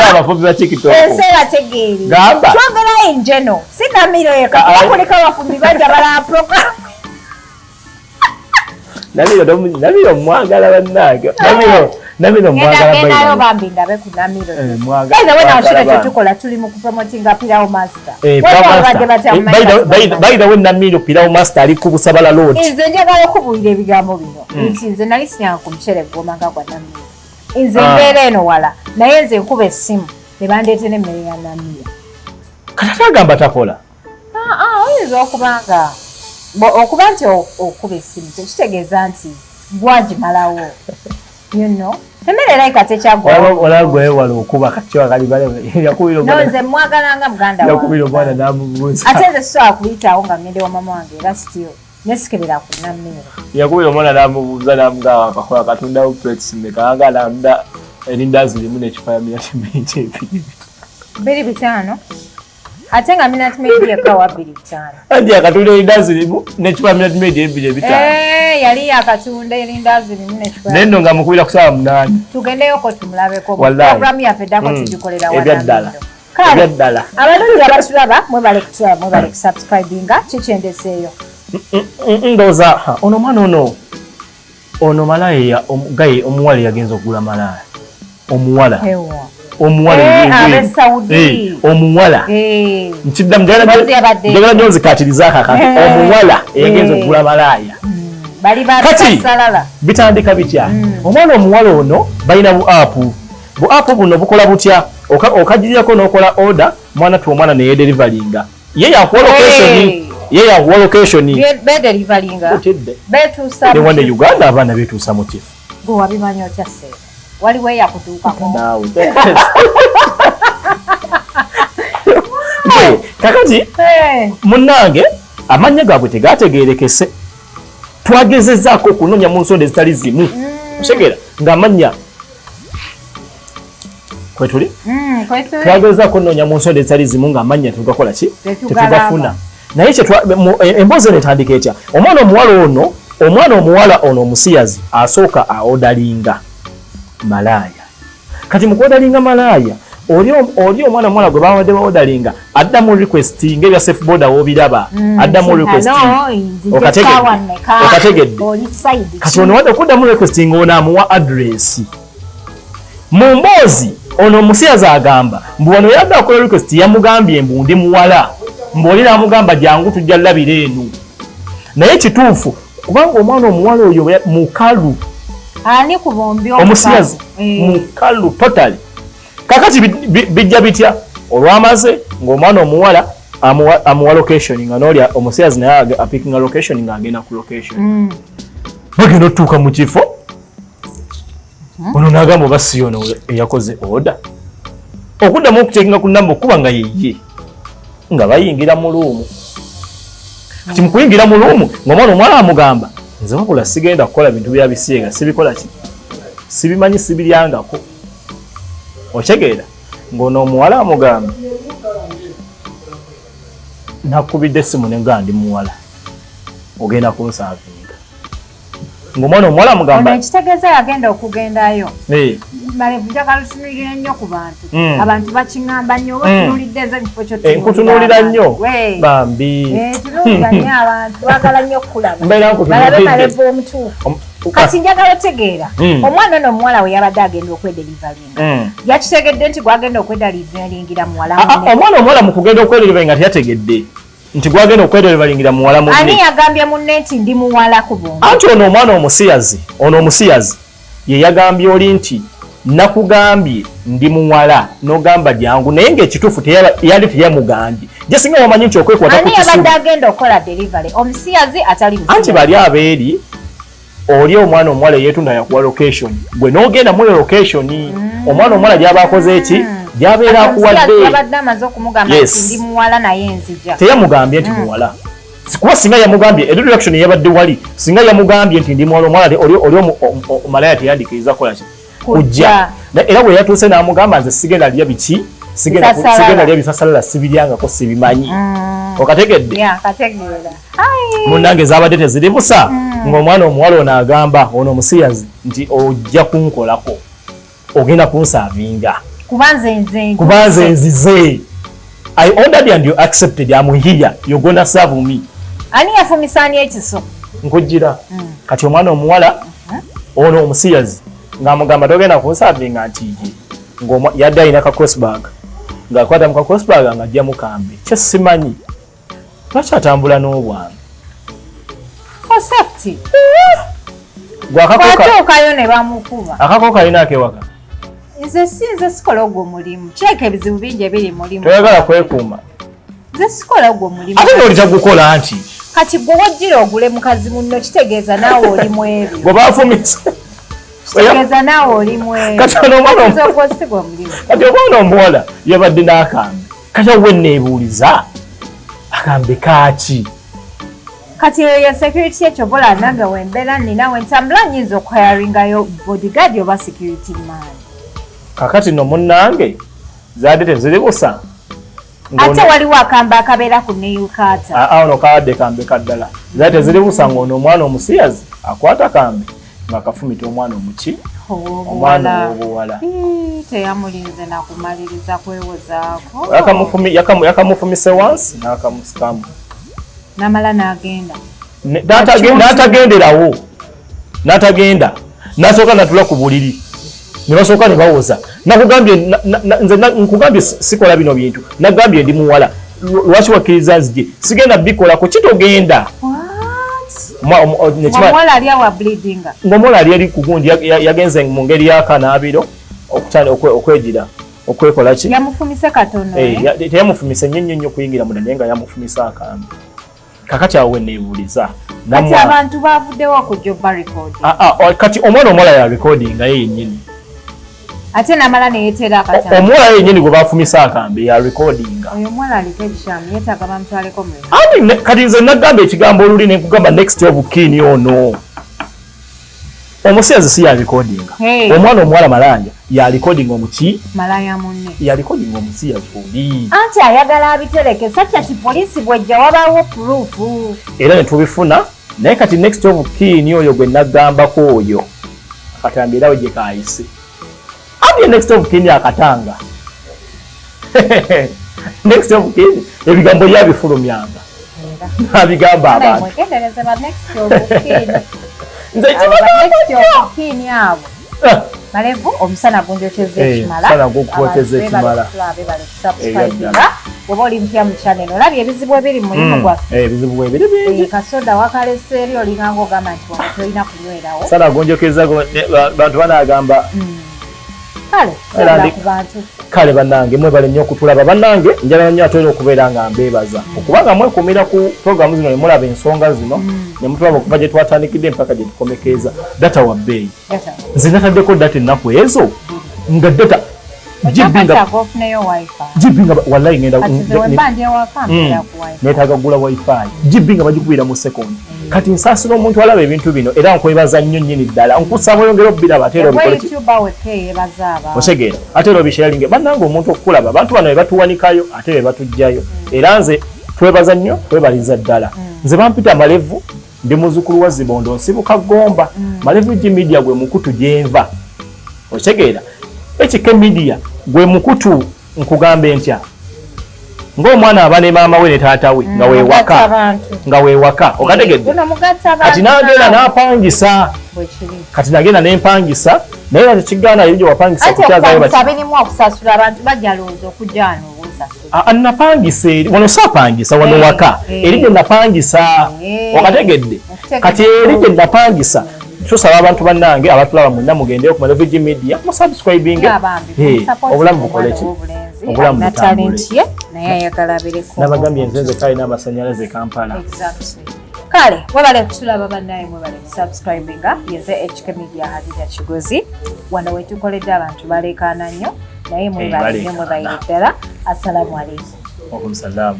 abafumbi ba tiktok enseera tegeeri twagala enjeno si Namiro yeka bakuleka abafumbi bajja balaba program Namiro mwagala bannange Namiro mwagala bambi ndabe ku Namiro wena washira kyetukola tuli mu kupromotinga Pirawo Master by the way Namiro Pirawo Master ali ku Busabala Road nze njagala okubuulira ebigambo bino nti nze nali sinyanga ku mucere goma nga gwa Namiro nze mbeera eno wala naye nze nkuba essimu ne bandeete n'emmere ya Namiro kati agamba takola oyinza okubanga okuba nti okuba essimu tekitegeeza nti gwagimalawo emmere erayika tekyagwewala okuba nze mwagalanga muganda ate nze sisobola kuyitaawo nga ngende wa mama wange era sityo nesikebera ku Namiro yakubira omwana n'amubuuza n'amugaa akakola katundawo plates mmeka anga alanda erindazi limu n'ekifa ya minati mingi ebiri 2-5 ate nga minati mingi yekawa 2-5 anti akatunda erindazi limu n'ekifa ya minati mingi 2-5 yali yakatunda erindazi limu n'ekifa naye nno nga mukubira ku ssaawa 8 tugendeyoko tumulabeko programu yaffe eddako tugikolera ebyaddala abalungi abatulaba mwebale kutulaba mwebale kusubscribinga kikyendeseeyo ndowooza ono mwana ono malaya gaye omuwala yagenza okugula malaya omuwala abe Saudi omuwala nkidda njagala nyo nzikatiriza kakati omuwala eyagenza okugula malaaya bali basalala bitandika bitya omwana omuwala ono balina bu app buno bukola butya okagirirako n'okola order mwana tu omwana neye delivaringa ye yakuwa location bedelivaringa betuusa ne Uganda abaana betuusa mu kifu gwe wabimanya otya seera waliwo eyakutuukako kakati munnange amannya gaabwe tegategeerekese twagezezzaako okunoonya mu nsonda ezitali zimu otegera ng'amannya kwetuli twagezezzaako okunoonya mu nsonda ezitali zimu ng'amannya tetugakola ki tetugafuna naye emboozi eno etandika etya omwana omuwala ono omusiyazi asooka aodalinga malaaya kati mu kwodalinga malaaya oli omwana omuwala gwe bawadde baodalinga addamu requesting ebya safe border w'obiraba addamu requesting okategedde kati ono wadde okuddamu requesting ono amuwa address mu mboozi ono omusiyazi agamba mbu wano yadde akola request yamugambye mbu ndi muwala mboli namugamba jangu tujja labira eno naye kituufu kubanga omwana omuwala oyo mukalu ani ku bombi omusiyazi mukalu totally kakati bijja bitya olwamaze ng'omwana omuwala amuwa location nga n'oli omusiyazi naye apikinga location ng'agenda ku location bagenda otuuka mu kifo ono n'agamba oba si ono eyakoze order okuddamu okucekinga ku namba okuba nga yeye nga bayingira mu luumu kati mu kuyingira mu luumu ng'omwana omuwala amugamba nze wabula sigenda kukola bintu bya bisiega sibikola ki sibimanyi sibiryangako otegeera ng'ono omuwala amugamba nakubidde essimu ne nga ndi muwala ogenda kunsaavinga ng'omwana omuwala amugamba ekitegeeza yagenda okugendayo malevu njagala tutunulire nnyo ku bantu abantu bakiŋŋamba nnyo oba tunulidde eza ekifo nkutunuulira nnyo bambi tunuulira nnyo abantu baagala nnyo okulaba balabe malevu omutuufu kati njagala otegeera omwana ono omuwala we yabadde agenda okwedelivaringa yakitegedde nti gwagenda okwedelivaringira muwala omwana omuwala mu kugenda okwedelivaringa teyategedde nti gwagenda okwedelivaringira muwala munne ani yagambye munne nti ndi muwala ku bombi anti ono omwana omusiyazi ye yagambye oli nti nakugambye ndi muwala n'ogamba jangu naye ng'ekituufu yali teyamugambye gye singa wamanyi nti okwekwata ku kisubi ani yabadde agenda okukola delivery omusiyazi atali musiyazi anti bali abeeri oli omwana omuwala yeetunda yakuwa location gwe n'ogenda muri location omwana omuwala gy'aba akoze eki gy'abeera akuwadde yabadde amaze okumugamba nti ndi muwala naye nzija teyamugambye nti muwala kuba singa yamugambye edirection yabadde wali singa yamugambye nti ndi muwala omwala oli omalaya teyandikiriza kola ki kujja era bwe yatuuse n'amugamba nze sigenda lya biki sigenda lya bisasalala sibiryangako sibimanyi okategedde munnange zabadde teziri busa ng'omwana omuwala ono agamba ono omusiyazi nti ojja kunkolako ogenda kunsaavinga kuba nze nzize I ordered and you accepted. I'm here. You're gonna serve me. Ani yafumisani ekiso? Nkujira. Kati omwana omuwala ono omusiyazi ng'amugamba togenda kunsavinga nti ng'omwa yadde alina ka crossbag ng'akwata mu ka crossbag ng'ajja mu kambe kye simanyi lwaki atambula n'obwangu for safety gwakakookayo ne bamukuba akakooka alina akewaka nze sikola ogwo mulimu kyeka ebizibu bingi ebiri mulimu toyagala kwekuuma nze sikola ogwo mulimu ate ng'olita gukola nti kati gwe wajjira ogule mukazi munno kitegeeza naawe oli mu ebyo gwe baafumisa kitegeeza naawe oli mu ebyo kati omwana omuwala yabadde n'akambe kati owe neebuuliza akambe kaaki kati eyo security ekyo bola nange wembeera ninawe ntambula nnyinza okuhayaringayo bodyguard oba security man kakati no munnange zaadde teziri busa ate waliwo akambe akabeera ku neyukata ono kawadde kambe kaddala zaadde teziri busa ng'ono omwana omusiyazi akwata kambe ng'akafumita omwana omuki omwana obuwala teyamulinze nakumaliriza kwewozaako yakamufumise wansi n'akamusikamu namala n'agenda n'atagenderawo n'atagenda n'asooka natula ku buliri ne basooka ne bawoza nakugambye nze nkugambye sikola bino bintu nagambye ndi muwala lwaki wakkiriza nzije sigenda bikolako kitogenda Ngomola ali awa bleeding. Ngomola ali kugundi yagenze mu ngeri yakanaabiro okutana okwegira okwekola ki yamufumise katono yamufumise nnyo kuyingira mu nenga yamufumisa akambi kakati awe nebuliza namwa abantu bavuddewo okujjoba record kati omwana omuwala ya recording ye nnyini ate namala neyeteera akatanga omuwala yennyini gwe bafumisa akambi ya recording oyo omwana aliko ekishamu yeetaaga bamutwaleko mu kati nze nagamba ekigambo oluli ne nkugamba next of kin ono omusezi si ya recording omwana omuwala malanja ya recording omuki malaya munne ya recording omusi ya kuli anti ayagala abitereke sacha ti police bwejja wabawo proof era ne tubifuna naye kati next of kin oyo gwe nagambako oyo akatambirawo gye kaayise abye next of kin akatanga next of kin ebigambo yabifulumyanga abigamba abantu nze kini abo Malevu omusana gunjocheze ekimala sana gukwoteze ekimala oba oli mpya mu channel olabye ebizibu ebiri mu mulimu gwaffe ebizibu ebiri bingi kasoda wakalese eri olinganga ogamba nti tolina kunywerawo sana gunjokeza bantu banagamba kale bannange mwebale nnyo okutulaba bannange njala nnyo ate okubeera nga mbeebaza okubanga mwekumira ku programu zino ne mulaba ensonga zino ne mutulaba okuva gye twatandikidde mpaka gye tukomekeeza data wa bbeeyi nze nataddeko data ennaku ezo nga data jibbinga wallahi ngenda neetaaga kugula wifi jibbinga bagikubira mu sekondi kati nsaasira omuntu alaba ebintu bino era nkwebaza nnyo nnyini ddala nkusaba oyongera obbiraba ate otegeera ate era obisharinge bannange omuntu okukulaba abantu bano be batuwanikayo ate be batugjayo era nze twebaza nnyo twebaliza ddala nze bampita Malevu ndi muzzukulu wa Zibondo nsibuka Gomba Malevu media gwe mukutu gyenva otegeera ekike media gwe mukutu nkugambe ntya ng'omwana aba ne maama we ne taata we nga weewaka okategedde kati n'agenda n'apangisa kati nagenda n'empangisa naye era tekigaana ebyo wapangisa napangisa eri wano saapangisa wano waka eri gye napangisa okategedde kati eri gye napangisa tusaba abantu bannange abatulaba mwenna mugendeyo ku Malevu media musubscribing obulamu bukoleki obulamu butambule nabagambye nzenze kale n'amasanyalaze Kampala kale webale kutulaba bannaye mwebale subscribinga yeze HK Media Hadija Kigozi wano wetukoledde abantu balekaana nnyo naye mwebale nnyo mwebayire ddala assalamu alaikum. Wa alaikum salaam.